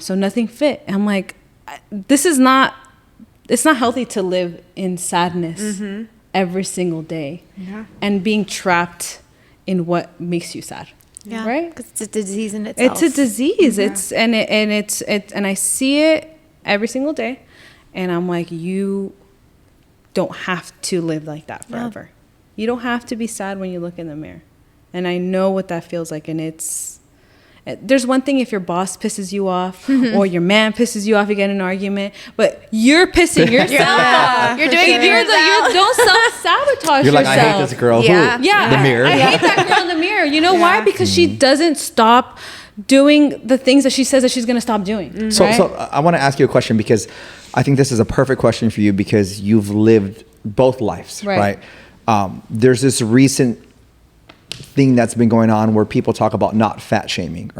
So nothing fit. And I'm like, it's not healthy to live in sadness every single day and being trapped in what makes you sad. Yeah. Right? Because it's a disease in itself. It's a disease. And I see it every single day, and I'm like, you don't have to live like that forever. You don't have to be sad when you look in the mirror. And I know what that feels like. And there's one thing if your boss pisses you off or your man pisses you off, you get in an argument, but you're pissing yourself off. You're doing it to yourself. Don't self-sabotage You're like, yourself. I hate this girl. Yeah. Who? Yeah, The mirror. I hate that girl in the mirror. You know why? Because she doesn't stop doing the things that she says that she's going to stop doing. So right? I want to ask you a question because I think this is a perfect question for you because you've lived both lives, right? There's this recent thing that's been going on where people talk about not fat shaming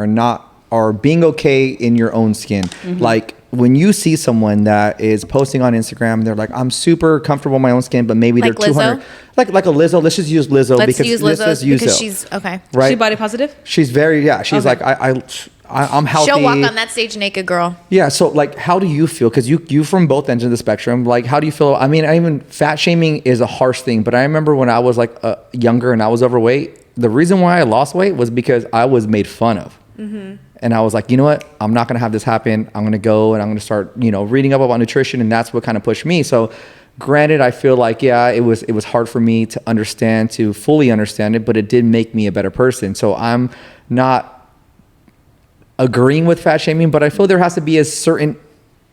or being okay in your own skin. Like when you see someone that is posting on Instagram, they're like, I'm super comfortable in my own skin, but maybe Like they're 200. Lizzo? Like a Lizzo. Let's just use Lizzo Let's because use let's Lizzo just use because Lizzo, she's okay. right? She body positive? She's very, she's Okay. like, I'm healthy. She'll walk on that stage naked, girl. Yeah. So like, how do you feel? Because you from both ends of the spectrum. Like, how do you feel? I mean, even fat shaming is a harsh thing, but I remember when I was like younger and I was overweight, the reason why I lost weight was because I was made fun of. And I was like, you know what? I'm not going to have this happen. I'm going to go and I'm going to start, reading up about nutrition. And that's what kind of pushed me. So granted, I feel like, it was hard for me to fully understand it, but it did make me a better person. So I'm not agreeing with fat shaming, but I feel there has to be a certain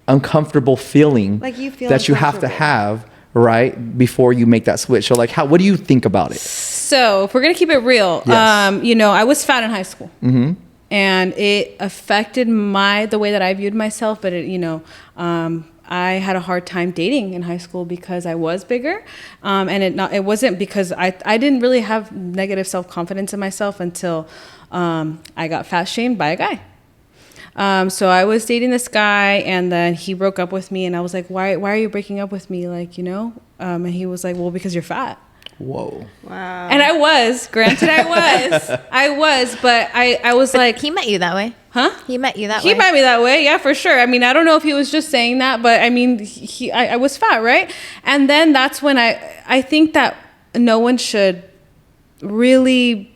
uncomfortable feeling Like you feel that you have to have, right, before you make that switch. So like, what do you think about it? So if we're going to keep it real, Yes. I was fat in high school. And it affected the way that I viewed myself. But I had a hard time dating in high school because I was bigger, and it wasn't because I didn't really have negative self-confidence in myself until I got fat shamed by a guy. So I was dating this guy, and then he broke up with me, and I was like, why are you breaking up with me? Like, and he was like, well, because you're fat. Whoa. Wow. And I was, granted I was, but I was like, He met you that way. huh? He met you that way. He met me that way, yeah, for sure. I mean, I don't know if he was just saying that, but I mean, I was fat, right? And then that's when I think that no one should really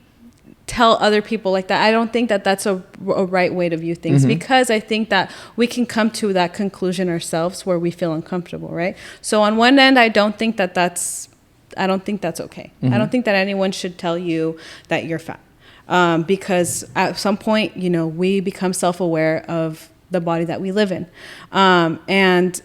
tell other people like that. I don't think that that's a right way to view things because I think that we can come to that conclusion ourselves where we feel uncomfortable, right? So on one end, I don't think that's okay. I don't think that anyone should tell you that you're fat. Because at some point, we become self-aware of the body that we live in. And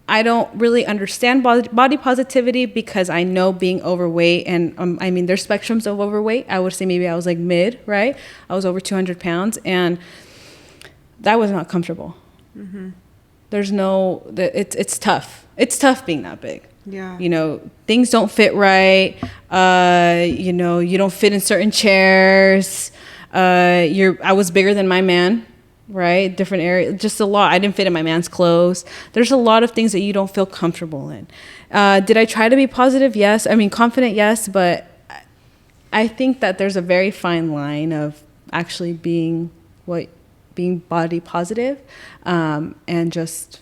I don't really understand body positivity because I know being overweight and I mean, there's spectrums of overweight. I would say maybe I was like mid, right? I was over 200 pounds and that was not comfortable. There's it's tough. It's tough being that big. Yeah. Things don't fit right. You don't fit in certain chairs. I was bigger than my man, right? Different area, just a lot. I didn't fit in my man's clothes. There's a lot of things that you don't feel comfortable in. Did I try to be positive? Yes. I mean, confident? Yes. But I think that there's a very fine line of actually being body positive, and just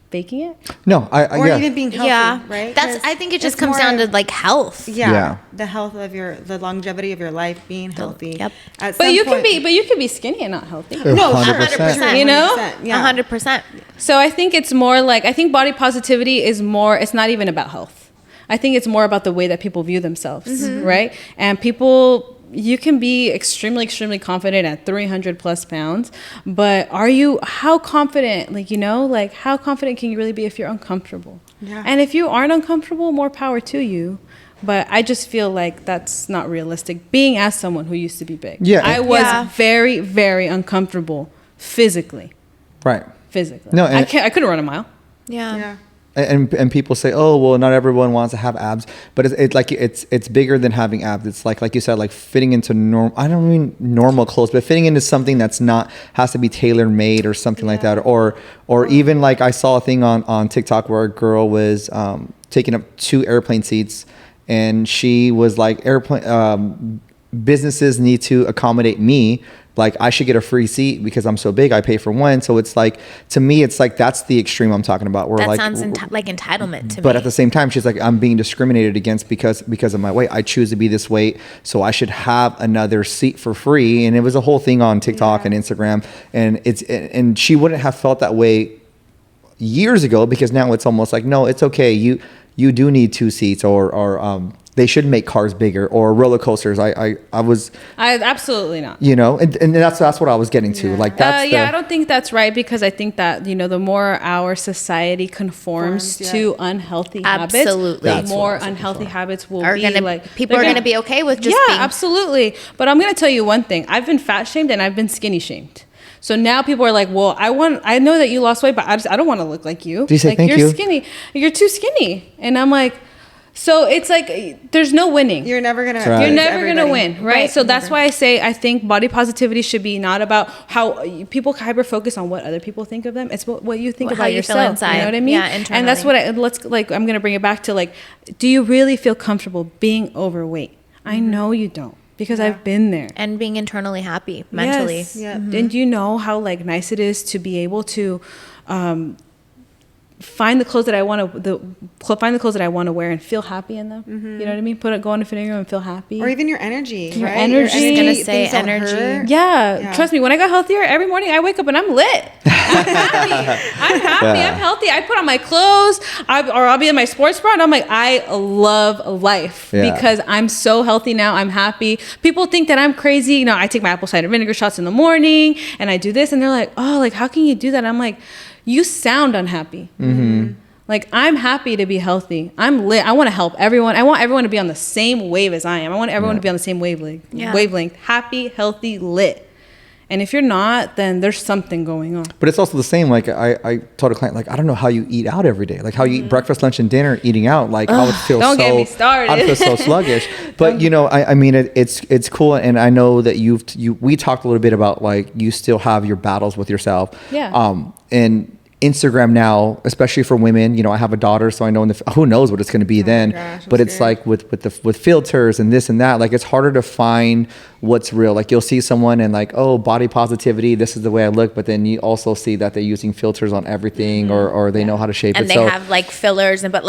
faking it. No, Or yeah. even being healthy, Yeah, right? I think it just It's comes more down of- to like health. Yeah. the health of the longevity of your life, being healthy. Yep. At But some you point- can be skinny and not healthy. No, 100%. You know? 100%, yeah. 100%. So I think it's more like, I think body positivity is more, it's not even about health. I think it's more about the way that people view themselves, right? And you can be extremely, extremely confident at 300 plus pounds, but how confident, how confident can you really be if you're uncomfortable? Yeah. And if you aren't uncomfortable, more power to you. But I just feel like that's not realistic. Being as someone who used to be big. Yeah. I was Yeah. very, very uncomfortable physically. Right. Physically. No, I couldn't run a mile. Yeah. Yeah. and people say, oh, well, not everyone wants to have abs, but it's bigger than having abs. It's like you said, like fitting into I don't mean normal clothes, but fitting into something that's not, has to be tailor made or something like that. Or even like I saw a thing on TikTok where a girl was taking up 2 airplane seats, and she was like, businesses need to accommodate me. Like I should get a free seat because I'm so big. I pay for one. So it's like, to me, it's like, that's the extreme I'm talking about. Where That like, sounds like entitlement to me. but at the same time, she's like, I'm being discriminated against because of my weight. I choose to be this weight, so I should have another seat for free. And it was a whole thing on TikTok and Instagram. And she wouldn't have felt that way years ago, because now it's almost like, no, it's okay. You do need 2 seats, or they should make cars bigger, or roller coasters. I absolutely not. You know, and that's what I was getting to. Like that's I don't think that's right, because I think that, you know, the more our society conforms to unhealthy habits, the more unhealthy habits will be like, people are gonna be okay with just being. Absolutely. But I'm gonna tell you one thing: I've been fat shamed and I've been skinny shamed. So now people are like, well, I know that you lost weight, but I don't want to look like you. Do you say like, thank you're you? skinny. You're too skinny. And I'm like, so it's like, there's no winning. You're never gonna. Right. You're never gonna win, right? So that's why I say I think body positivity should be not about how people hyper focus on what other people think of them. It's what you think How about you feel yourself. inside. You know what I mean? Yeah, internally. And that's what I'm gonna bring it back to, like, do you really feel comfortable being overweight? I know you don't, because I've been there. And being internally happy mentally. Yes. Yeah. And you know how like nice it is to be able to find the clothes that I want to wear and feel happy in them. You know what I mean? Go in the fitting room and feel happy. Or even your energy. Your right? energy. Your I was gonna say things don't energy. hurt. Yeah, trust me, when I got healthier, every morning I wake up and I'm lit. I'm happy. I'm healthy. I put on my clothes, I'll be in my sports bra, and I'm like, I love life because I'm so healthy now. I'm happy. People think that I'm crazy. You know, I take my apple cider vinegar shots in the morning, and I do this, and they're like, oh, like, how can you do that? I'm like, you sound unhappy. Like, I'm happy to be healthy. I'm lit. I want to help everyone. I want everyone to be on the same wave as I am. I want everyone to be on the same wavelength. Happy, healthy, lit. And if you're not, then there's something going on. But it's also the same. Like I told a client, like, I don't know how you eat out every day. Like how you eat breakfast, lunch, and dinner, eating out. Like I would feel don't get me started. I would feel so sluggish. But you know, I mean, it's cool. And I know that we talked a little bit about, like, you still have your battles with yourself. Yeah. And Instagram now, especially for women, you know, I have a daughter, so I know who knows what it's going to be then. Gosh, but it's scary. like with filters and this and that, like it's harder to find what's real. Like you'll see someone and like, oh, body positivity, this is the way I look, but then you also see that they're using filters on everything, or they know how to shape And it. they have like fillers but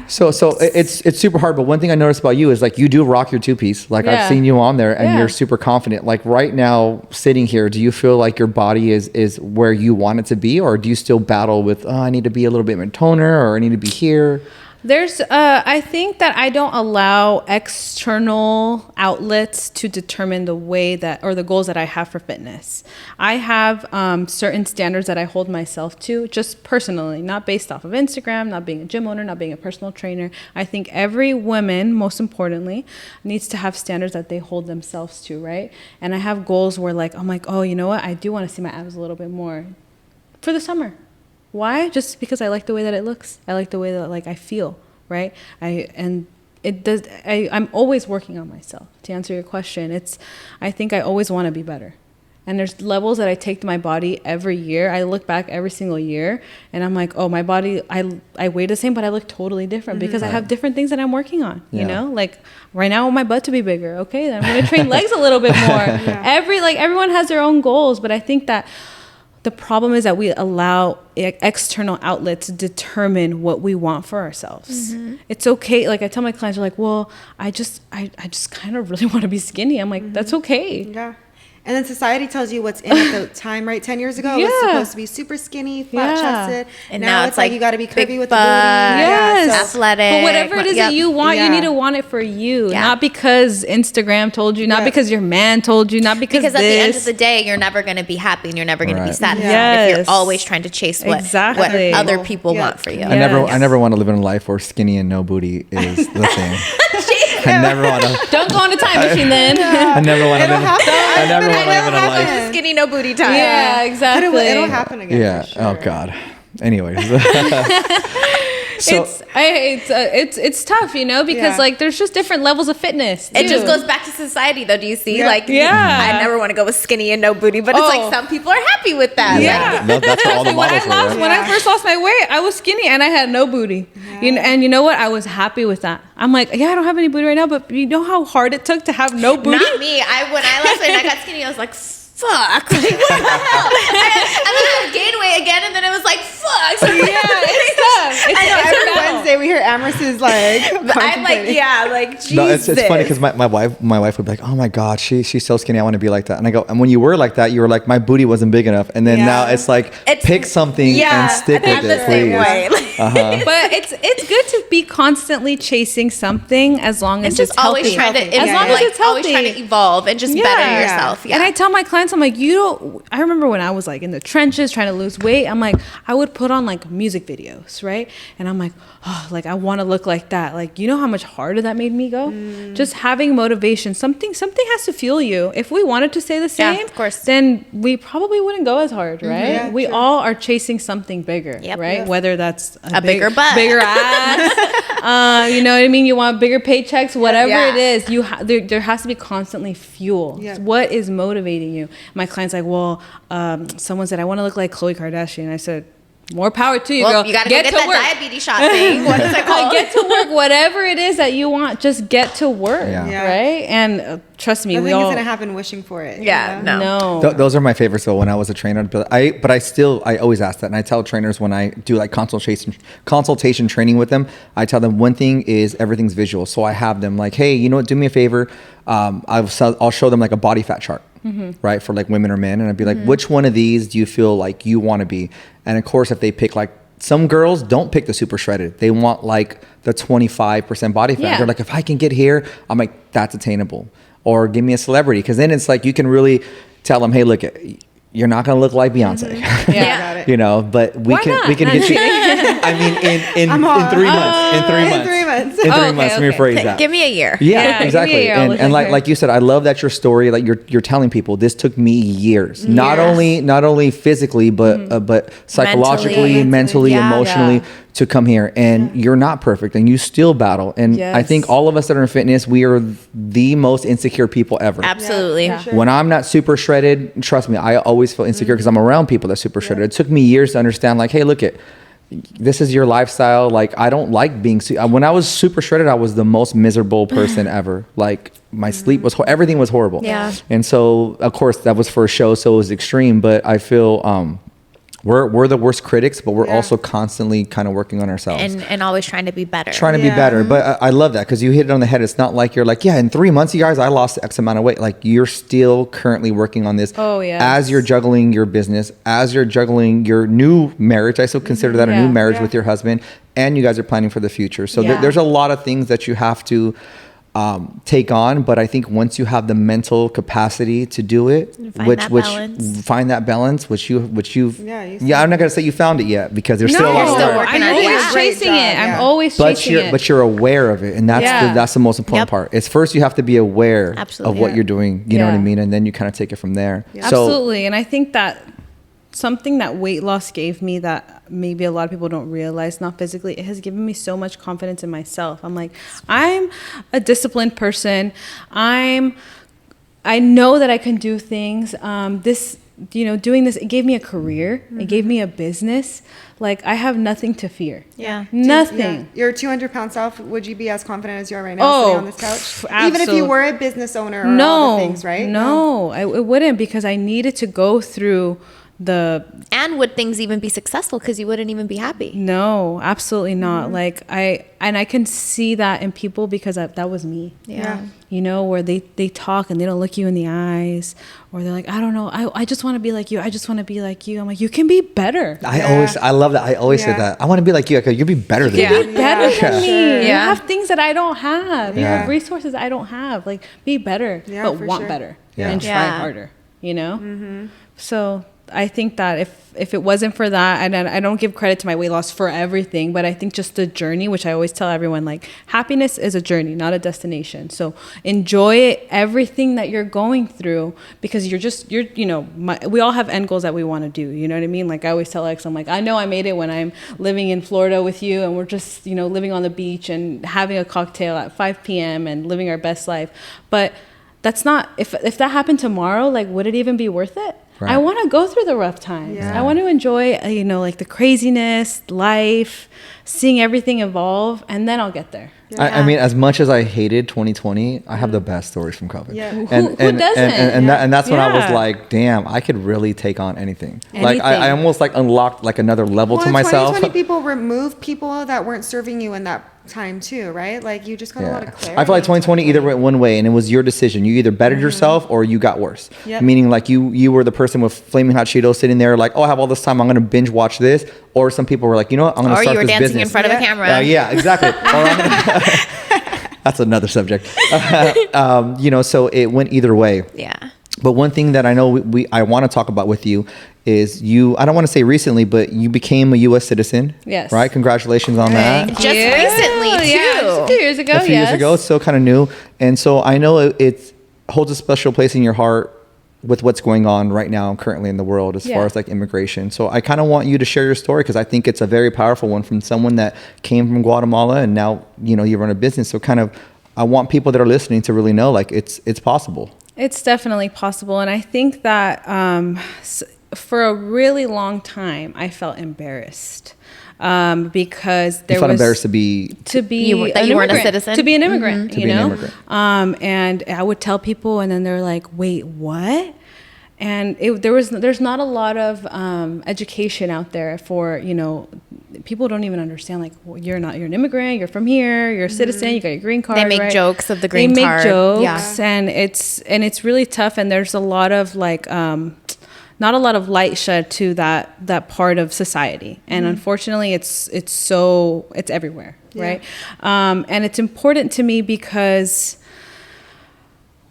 So it's super hard. But one thing I noticed about you is, like, you do rock your 2-piece. Like I've seen you on there and you're super confident. Like right now sitting here, do you feel like your body is where you want it to be, or do you still battle with, I need to be a little bit more toner, or I need to be here? There's, I think that I don't allow external outlets to determine the way that, or the goals that I have for fitness. I have certain standards that I hold myself to, just personally, not based off of Instagram, not being a gym owner, not being a personal trainer. I think every woman, most importantly, needs to have standards that they hold themselves to, right? And I have goals where, like, I'm like, oh, you know what? I do want to see my abs a little bit more for the summer. Why? Just because I like the way that it looks. I like the way that, like, I feel, right? I'm always working on myself. To answer your question, I think I always want to be better. And there's levels that I take to my body every year. I look back every single year and I'm like, oh, my body, I weigh the same, but I look totally different because I have different things that I'm working on, you know? Like right now I want my butt to be bigger. Okay, then I'm going to train legs a little bit more. Everyone has their own goals, but I think that the problem is that we allow external outlets to determine what we want for ourselves. It's okay. Like I tell my clients, they're like, well, I just kind of really want to be skinny. I'm like, that's okay. Yeah. And then society tells you what's in at the time, right? 10 years ago, it was supposed to be super skinny, flat-chested. And now it's like you got to be curvy big with the booty. butt, Yes. athletic. But whatever it is that you want, you need to want it for you. Not because Instagram told you, not because your man told you, not because at the end of the day, you're never going to be happy and you're never going to be satisfied if you're always trying to chase what other people want for you. I never want to live in a life where skinny and no booty is the thing. I never want to. Don't go on a time machine then. I never want to live. I never want to live in a life. Skinny, no booty time. Yeah, exactly. It'll happen again. Yeah. For sure. Oh God. Anyways. So it's tough, you know, because Yeah. like there's just different levels of fitness. It just too. goes back to society, though. Do you see? Yeah. Like, Yeah. I never want to go with skinny and no booty, but it's Oh. like some people are happy with that. Yeah. Like, That's what all the when models I were. when I first lost my weight, I was skinny and I had no booty. You know, and you know what? I was happy with that. I'm like, yeah, I don't have any booty right now, but you know how hard it took to have no booty? not me. When I lost weight and I got skinny, I was like, fuck. Like, what the hell? And then I gained weight again, and then it was like, fuck. So Yeah, it's tough. I know It's a every battle. Wednesday we hear Amherst's like I'm like, contemplating. yeah, like, Jesus. No, it's funny because my wife would be like, oh my God, she's so skinny. I want to be like that. And I go, and when you were like that, you were like, my booty wasn't big enough. And then Yeah. now it's like, pick something and stick I'm with the it, same please. way. But it's good to be constantly chasing something as long as And just it's healthy. always trying to, As long as like, it's always healthy. trying to evolve and just better yourself. Yeah. And I tell my clients, I'm like, I remember when I was like in the trenches trying to lose weight, I'm like, I would put on like music videos, right? And I'm like, oh, like I want to look like that. Like, you know how much harder that made me go? Just having motivation, something has to fuel you. If we wanted to stay the Yeah, same, of course. then we probably wouldn't go as hard, right? Yeah, we true. all are chasing something bigger, Yep. right? Yep. Whether that's A bigger butt. bigger ass, you know what I mean? You want bigger paychecks, whatever Yeah. it is. There has to be constantly fuel. Yeah. What is motivating you? My client's like, well, someone said I want to look like Khloe Kardashian. I said, more power to you, well, girl. you got to get that diabetes shot thing. What is it called? Get to work. Whatever it is that you want, just get to work, Yeah. Yeah. right? And trust me, Nothing we is all gonna happen wishing for it. Yeah, you know? no. no. Those are my favorites. So when I was a trainer, but I always ask that, and I tell trainers when I do like consultation training with them, I tell them one thing is everything's visual. So I have them like, hey, you know what? Do me a favor. I'll show them like a body fat chart, right, for like women or men, and I'd be like, which one of these do you feel like you want to be? And of course, if they pick like some girls don't pick the super shredded. They want like the 25% body fat. Yeah. They're like, if I can get here, I'm like, that's attainable. Or give me a celebrity. Because then it's like you can really tell them, hey, look, you're not going to look like Beyonce. Yeah. Got it. You know, but we Why can not? we can No, get you. I'm I mean, in 3 I'm months. on. In 3 months. In 3 months. In 3 Oh, okay, months. Let me okay. rephrase that. Give me a year. Yeah, Yeah, give me a exactly. year, I'll And, look and like her. like you said, I love that your story, like you're telling people this took me years, not Years. only physically, but psychologically, mentally, Yeah. emotionally, Yeah. to come here. And you're not perfect, and you still battle. And I Yes. think all of us that are in fitness, we are the most insecure people ever. Absolutely. Yeah, for sure. When I'm not super shredded, trust me, I always feel insecure because I'm around people that are super shredded. It took me years to understand, like, hey, look this is your lifestyle. Like, I don't like being, when I was super shredded, I was the most miserable person ever. Like, my sleep was, everything was horrible. Yeah. And so, of course, that was for a show, so it was extreme, but I feel, we're the worst critics, but we're Yeah. also constantly kind of working on ourselves. And always trying to be better. Trying to be Yeah. better. But I love that because you hit it on the head. It's not like you're like, yeah, in 3 months, you guys, I lost X amount of weight. Like, you're still currently working on this. Oh, yes. As you're juggling your business, as you're juggling your new marriage. I still consider that a new Yeah. marriage Yeah. with your husband. And you guys are planning for the future. So Yeah. there's a lot of things that you have to take on. But I think once you have the mental capacity to do it, Find that balance. find that balance, which you've Yeah, you I'm not gonna say you found it yet because there's still a lot you're of still work. working I'm on it. always Yeah. chasing Great it. job, I'm yeah. always chasing it. But you're aware of it, and that's Yeah. that's the most important Yep. part. It's first you have to be aware Absolutely. of what you're doing. You know what I Yeah. mean, and then you kind of take it from there. So Absolutely. And I think that something that weight loss gave me that maybe a lot of people don't realize, not physically, it has given me so much confidence in myself. I'm like, I'm a disciplined person. I know that I can do things. Doing this, it gave me a career. It gave me a business. Like, I have nothing to fear. Yeah. Nothing. Yeah. You're 200 pounds off. Would you be as confident as you are right now Oh, sitting on this couch? Even if you were a business owner or all the things, right? No, it wouldn't, because I needed to go through And would things even be successful? Because you wouldn't even be happy. No, absolutely not. Like, I can see that in people because that was me. Yeah. You know, where they talk and they don't look you in the eyes, or they're like, I don't know, I just want to be like you. I just want to be like you. I'm like, you can be better. I love that. I always say Yeah. that. I want to be like you. Okay, you'll be better than Be me. better Yeah, than me. sure. You Yeah. have things that I don't have. You Yeah. have resources I don't have. Like, be better, Yeah, but for want sure. better Yeah. and try Yeah. harder. You know. So I think that if it wasn't for that, and I don't give credit to my weight loss for everything, but I think just the journey, which I always tell everyone, like, happiness is a journey, not a destination. So enjoy everything that you're going through, because we all have end goals that we want to do. You know what I mean? Like I always tell X, I'm like, I know I made it when I'm living in Florida with you and we're just, living on the beach and having a cocktail at 5 p.m. and living our best life. But that's not, if that happened tomorrow, like, would it even be worth it? Right. I want to go through the rough times. Yeah. I want to enjoy, like the craziness, life, seeing everything evolve, and then I'll get there. Yeah. I mean, as much as I hated 2020, I have the best stories from COVID. Yeah. Who doesn't? And that's when I was like, damn, I could really take on anything. Like I almost like unlocked like another level to myself. 2020 people removed people that weren't serving you in that time too, right? Like you just got a lot of clarity. I feel like 2020 either went one way, and it was your decision. You either bettered yourself or you got worse. Yep. Meaning like you were the person with flaming hot Cheetos sitting there like, oh, I have all this time, I'm going to binge watch this. Or some people were like, you know what, I'm going to start this business. Or you were dancing in front of a camera. Yeah, exactly. That's another subject. So it went either way. Yeah. But one thing that I know I want to talk about with you is I don't want to say recently, but you became a U.S. citizen. Yes. Right? Congratulations on that. Just recently, too. Yeah, just a few years ago, A few years ago. It's still kind of new. And so I know it holds a special place in your heart with what's going on right now currently in the world as far as like immigration. So I kind of want you to share your story, because I think it's a very powerful one from someone that came from Guatemala and now, you run a business. So I want people that are listening to really know like it's possible. It's definitely possible. And I think that for a really long time, I felt embarrassed. Because you felt embarrassed to be you weren't a citizen, to be an immigrant, to be an immigrant. And I would tell people, and then they're like, "Wait, what?" And there's not a lot of education out there for people don't even understand, like, well, you're an immigrant, you're from here, you're a citizen, you got your green card. They make jokes of the green card. They make jokes, and it's really tough. And there's a lot of like. Not a lot of light shed to that part of society, and unfortunately it's everywhere, right? And it's important to me because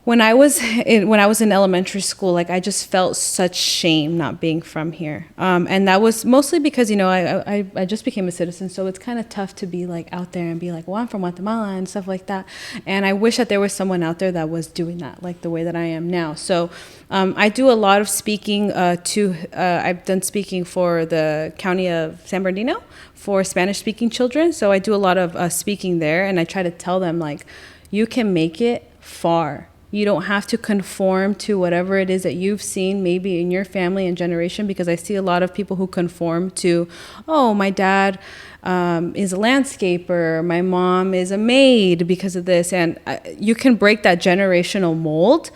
when I was in elementary school, like I just felt such shame not being from here, and that was mostly because I just became a citizen, so it's kind of tough to be like out there and be like, well, I'm from Guatemala and stuff like that, and I wish that there was someone out there that was doing that like the way that I am now. So I do a lot of speaking I've done speaking for the county of San Bernardino for Spanish-speaking children, so I do a lot of speaking there, and I try to tell them like, you can make it far. You don't have to conform to whatever it is that you've seen maybe in your family and generation, because I see a lot of people who conform to, oh, my dad is a landscaper, my mom is a maid because of this. And you can break that generational mold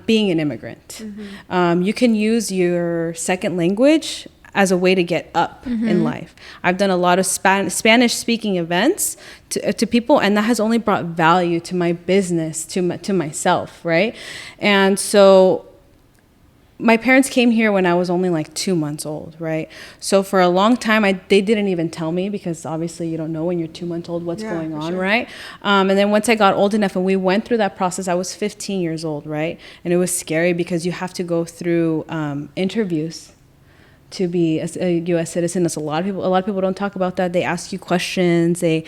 being an immigrant. You can use your second language as a way to get up in life. I've done a lot of Spanish speaking events to people, and that has only brought value to my business, to myself, right? And so my parents came here when I was only like 2 months old, right? So for a long time, they didn't even tell me, because obviously you don't know when you're 2 months old what's going on, right? And then once I got old enough and we went through that process, I was 15 years old, right? And it was scary because you have to go through interviews to be a U.S. citizen. That's a lot of people don't talk about that. They ask you questions. You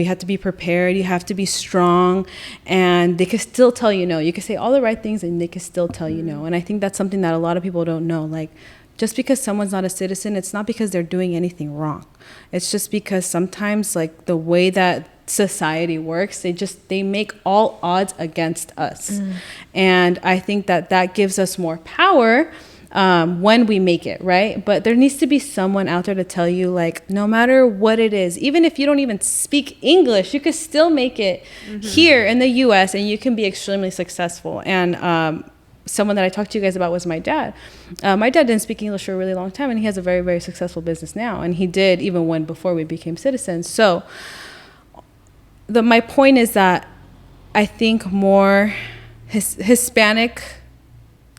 have to be prepared. You have to be strong, and they can still tell you no. You can say all the right things, and they can still tell you no. And I think that's something that a lot of people don't know. Like, just because someone's not a citizen, it's not because they're doing anything wrong. It's just because sometimes, like, the way that society works, they make all odds against us. And I think that gives us more power when we make it, right? But there needs to be someone out there to tell you, like, no matter what it is, even if you don't even speak English, you can still make it here in the U.S. and you can be extremely successful. And someone that I talked to you guys about was my dad. My dad didn't speak English for a really long time, and he has a very, very successful business now. And he did even before we became citizens. So my point is that I think more Hispanic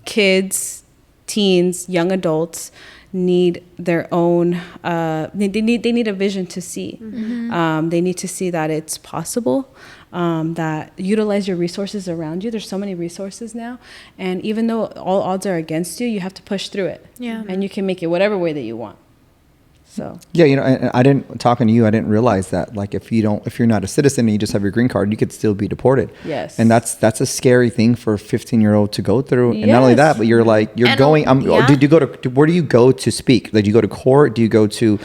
kids, teens, young adults need their own they need a vision to see. They need to see that it's possible, that utilize your resources around you. There's so many resources now. And even though all odds are against you, you have to push through it. Yeah. And you can make it whatever way that you want. So Yeah, and I didn't, talking to you, I didn't realize that, like, if you're not a citizen and you just have your green card, you could still be deported. Yes. And that's a scary thing for a 15-year-old to go through. And not only that, but you're like, you're And, going, yeah. did you go to, where do you go to speak? Like, do you go to court? Do you go to, you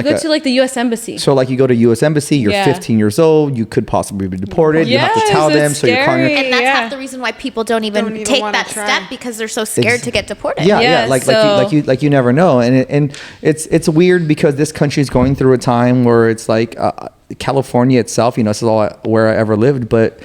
go to like the U.S. Embassy. so like you go to U.S. Embassy, you're Yeah. 15 years old, you could possibly be deported. You have to Yes, tell them. it's So you're calling your, scary. And that's Yeah. half the reason why people don't even take wanna that try. step, because they're so scared to get deported. Yeah, Yeah, like so- you never know, and it's weird because this country is going through a time where it's like California itself. This is all where I ever lived, but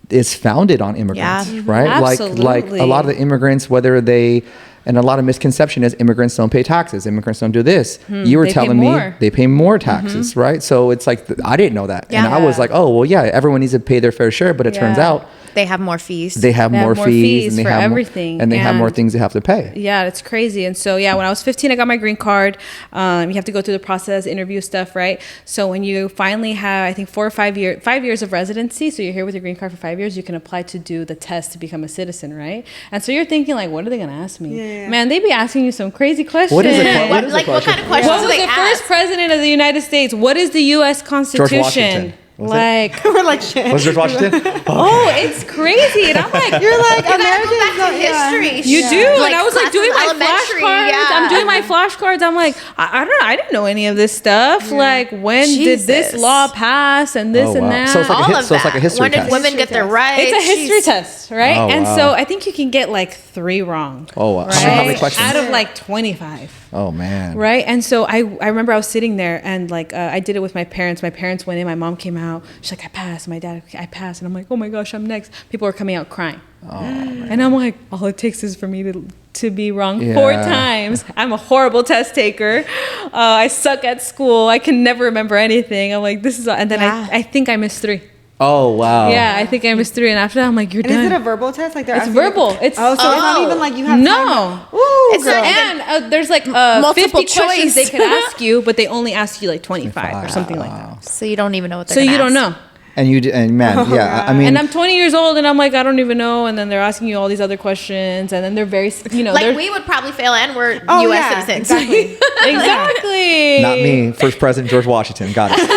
it's founded on immigrants, Yeah. right? Absolutely. Like a lot of the immigrants, whether they. And a lot of misconception is immigrants don't pay taxes. Immigrants don't do this. You were they pay telling me more. they pay more taxes, right? So it's like, I didn't know that. And Yeah. I was like, oh, well, yeah, everyone needs to pay their fair share. But it turns Yeah. out They have more fees. they have more fees and they for have everything. and they have more And- things they have to pay. Yeah, it's crazy. And so, yeah, when I was 15, I got my green card. You have to go through the process, interview stuff, right? So when you finally have, I think 5 years of residency, so you're here with your green card for 5 years, you can apply to do the test to become a citizen, right? And so you're thinking, like, what are they going to ask me? Yeah. Man, they be asking you some crazy questions. What is it? What kind of questions What do was they the ask? first president of the United States? What is the U.S. Constitution? Washington. Was it? Like, We're like, shit. Was George Washington? oh, it's crazy. And I'm like, You're like, You gotta go Americans back to don't- yeah. history. You do, Like and I was like classes doing in my elementary, flashcards. yeah. I'm doing my flashcards. I'm like, I don't know. I didn't know any of this stuff. Like, when did this Jesus. law pass and this Oh, and wow. that? So it's like All of so it's like a that. history When did test. women get their History rights? It's a history Jeez. test, right? Oh, and wow. so I think you can get like 3 wrong. Oh, wow. Right? How many questions? Out of like 25. Oh man. Right. And so I remember I was sitting there and like I did it with my parents. My parents went in, my mom came out. She's like, I passed. My dad, I passed. And I'm like, oh my gosh, I'm next. People were coming out crying. Oh, And I'm like, all it takes is for me to be wrong Yeah. 4 times. I'm a horrible test taker. I suck at school. I can never remember anything. I'm like, this is, and then Yeah. I think I missed 3. Oh wow. Yeah, I think I missed 3. And after that, I'm like, you're And done. is it a verbal test? Like they're It's asking you- verbal. It's oh, so it's not even like you have no. time to- Ooh, It's girl. not even- And there's like 50 Multiple questions choice. they could ask you, but they only ask you like 25 or something like that. So you don't even know what they're So gonna you don't ask. know. And man, yeah. I mean, And I'm 20 years old, and I'm like, I don't even know. And then they're asking you all these other questions, and then they're very, Like they're, we would probably fail, and we're Oh, U.S. yeah, citizens. exactly. exactly. not me. First President George Washington. Got it.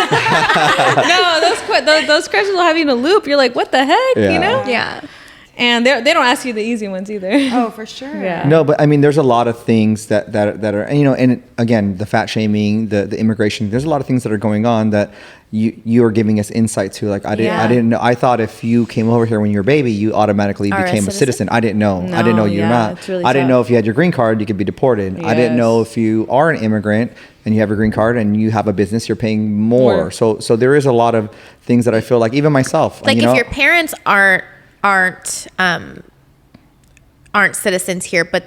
No, those questions will have you in a loop. You're like, what the heck, Yeah. you know? Yeah. And they don't ask you the easy ones either. Oh, for sure. Yeah. No, but I mean, there's a lot of things that are, and again, the fat shaming, the immigration. There's a lot of things that are going on that you are giving us insight to. Like I didn't know. I thought if you came over here when you were a baby, you automatically Are a became a citizen? citizen. I didn't know. I didn't know No, you're yeah, not. it's really I didn't tough. know if you had your green card, you could be deported. I didn't Yes. know if you are an immigrant and you have a green card and you have a business, you're paying more. More. So there is a lot of things that I feel like even myself. Like you if know, your parents aren't citizens here, but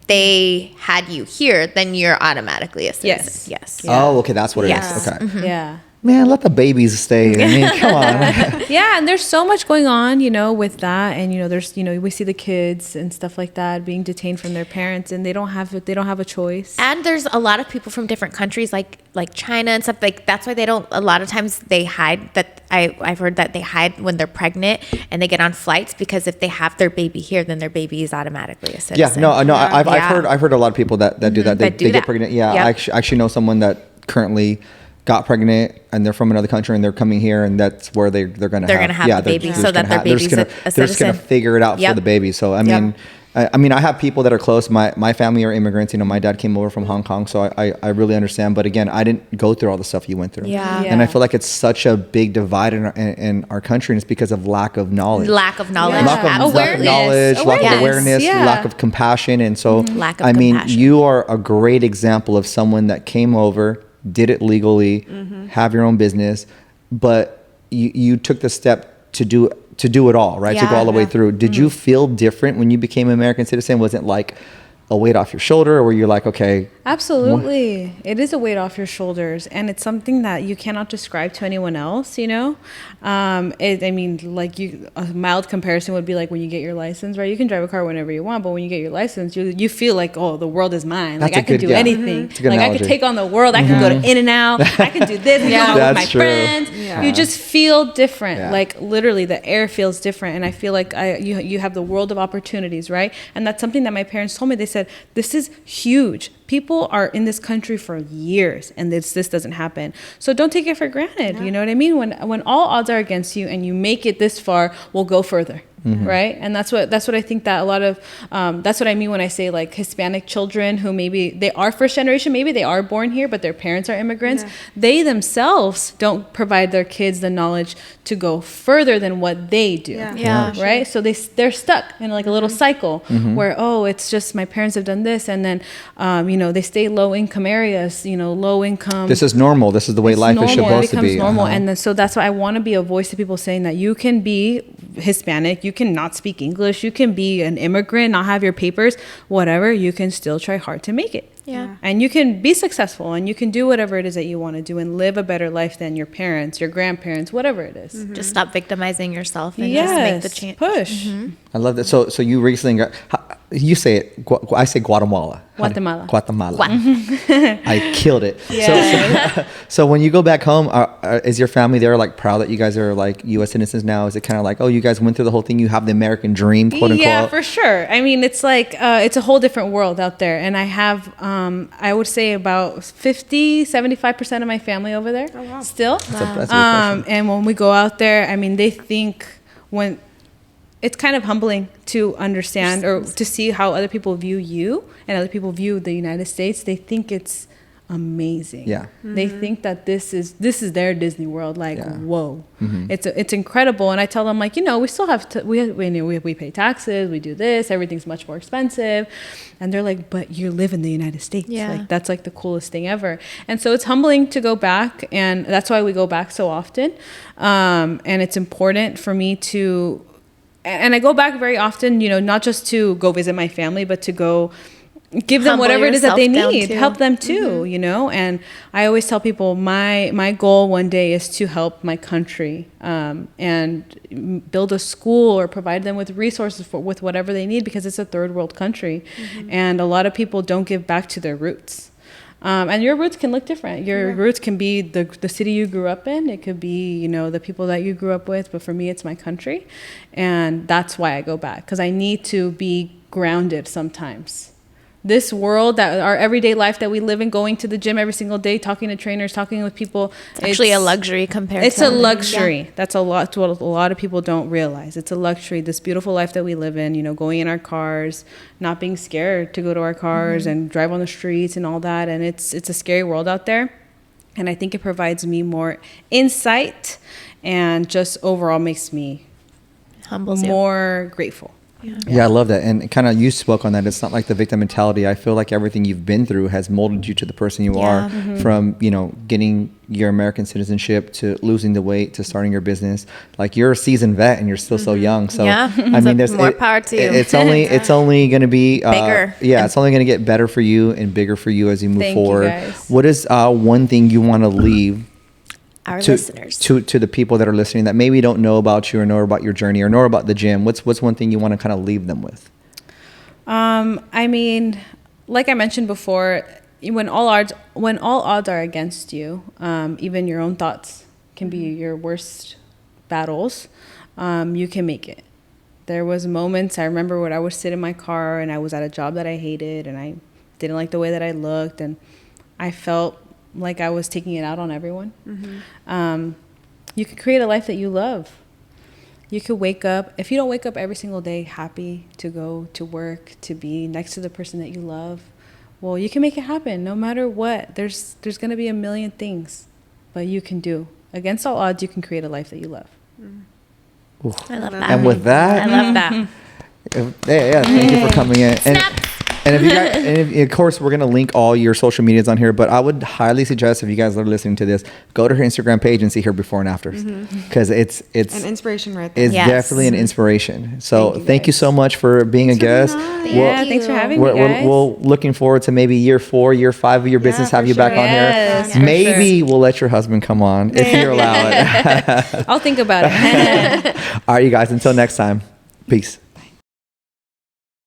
they had you here, then you're automatically a citizen. Yes. Yes. Oh, okay, that's what it is. Yes. Okay. Yeah. Man, let the babies stay. I mean, come on. Yeah, and there's so much going on, with that, and there's, we see the kids and stuff like that being detained from their parents, and they don't have a choice. And there's a lot of people from different countries, like China and stuff. Like that's why they don't. A lot of times they hide. That I've heard that they hide when they're pregnant and they get on flights, because if they have their baby here, then their baby is automatically a Yeah, citizen. no. I've Yeah. heard a lot of people that do that. They That do get that. pregnant. Yeah, Yep. I actually know someone that currently got pregnant and they're from another country and they're coming here and that's where they're gonna have the baby they're so just that gonna their have- baby's they're a just gonna citizen. figure it out for Yep. the baby. So I Yep. mean. I mean, I have people that are close. My family are immigrants. My dad came over from Hong Kong, so I really understand. But again, I didn't go through all the stuff you went through. Yeah. And I feel like it's such a big divide in our country, and it's because of lack of knowledge. Lack of knowledge. Lack of Absolutely. knowledge, lack of Yes. awareness, Yeah. lack of compassion. And so, Lack of I mean, compassion. you are a great example of someone that came over, did it legally, have your own business, but you took the step to do it all, right? To go Yeah. all the way Yeah. through. Did you feel different when you became an American citizen? Was it like, a weight off your shoulder, or were you like, okay? Absolutely. It is a weight off your shoulders, and it's something that you cannot describe to anyone else, you know? A mild comparison would be like when you get your license, right? You can drive a car whenever you want, but when you get your license, you feel like, oh, the world is mine. That's like I can do anything. It's a good like analogy. I could take on the world. I can go to In-N-Out. I can do this. I can go out with my That's true. friends. Yeah. You just feel different. Yeah. Like literally the air feels different. And I feel like you have the world of opportunities, right? And that's something that my parents told me. They said, this is huge. People are in this country for years, and this doesn't happen. So don't take it for granted. You know what I mean? When all odds are against you and you make it this far, we'll go further. Right. And that's what I think that a lot of that's what I mean when I say like Hispanic children who maybe they are first generation, maybe they are born here, but their parents are immigrants. They themselves don't provide their kids the knowledge to go further than what they do. Yeah. Right. So they're stuck in like a little cycle where, oh, it's just my parents have done this. And then, they stay low income areas, low income. This is normal. This is the way life is supposed to be. It becomes normal. And then, so that's why I want to be a voice to people saying that you can be Hispanic, you can not speak English, you can be an immigrant, not have your papers, whatever, you can still try hard to make it. Yeah. And you can be successful and you can do whatever it is that you want to do and live a better life than your parents, your grandparents, whatever it is. Just stop victimizing yourself and just make the change. Push. I love that. So you recently got, you say it, I say Guatemala. Guatemala. I killed it. Yeah. So when you go back home, is your family there like proud that you guys are like U.S. citizens now? Is it kind of like, oh, you guys went through the whole thing, you have the American dream, quote unquote? Yeah, for sure. I mean, it's like, it's a whole different world out there. And I have, I would say about 75% of my family over there still. That's a question. And when we go out there, I mean, they think it's kind of humbling to understand or to see how other people view you and other people view the United States. They think it's amazing. Yeah. They think that this is their Disney World. Like, whoa, Mm-hmm. it's incredible. And I tell them like, we still have to, we pay taxes, we do this, everything's much more expensive. And they're like, but you live in the United States. Yeah. Like that's like the coolest thing ever. And so it's humbling to go back, and that's why we go back so often. And it's important for me to, and I go back very often, not just to go visit my family, but to go give them Humble whatever it is that they yourself down need, too. help them too, And I always tell people my goal one day is to help my country and build a school or provide them with resources with whatever they need, because it's a third world country. And a lot of people don't give back to their roots. And your roots can look different. Your roots can be the city you grew up in. It could be, the people that you grew up with. But for me, it's my country. And that's why I go back, because I need to be grounded sometimes. This world, that our everyday life that we live in, going to the gym every single day, talking to trainers, talking with people. It's actually a luxury compared to... It's a luxury. Yeah. That's what a lot of people don't realize. It's a luxury, this beautiful life that we live in, going in our cars, not being scared to go to our cars and drive on the streets and all that. And it's a scary world out there. And I think it provides me more insight and just overall makes me humbles more grateful. Yeah, I love that. And kind of you spoke on that. It's not like the victim mentality. I feel like everything you've been through has molded you to the person you are, from, getting your American citizenship to losing the weight to starting your business. Like, you're a seasoned vet and you're still so young. So, I mean, there's more power to you. It's only going to be bigger. Yeah, it's only going to get better for you and bigger for you as you move forward. You guys. What is one thing you want to leave our listeners to the people that are listening that maybe don't know about you or know about your journey or know about the gym? What's one thing you want to kind of leave them with? I mean, like I mentioned before, when all odds are against you, even your own thoughts can be your worst battles. You can make it. There was moments, I remember when I would sit in my car and I was at a job that I hated and I didn't like the way that I looked, and I felt like I was taking it out on everyone. You could create a life that you love. You could wake up, if you don't wake up every single day happy to go to work, to be next to the person that you love, well, you can make it happen no matter what. There's going to be a million things, but you can do. Against all odds, you can create a life that you love. I love that. And with that, I love that. yeah, thank you for coming in. And Snaps. And if you guys, of course, we're gonna link all your social medias on here. But I would highly suggest if you guys are listening to this, go to her Instagram page and see her before and afters, because it's An inspiration right there. it's Yes. definitely an inspiration. So thank you guys. so much for being a guest. Yeah, thanks for having me, guys. We're looking forward to maybe year 4, year 5 of your business. for Have you back sure. on Yes, here? for Maybe we'll let your husband come on if you're allowed. I'll think about it. All right, you guys. Until next time. Peace.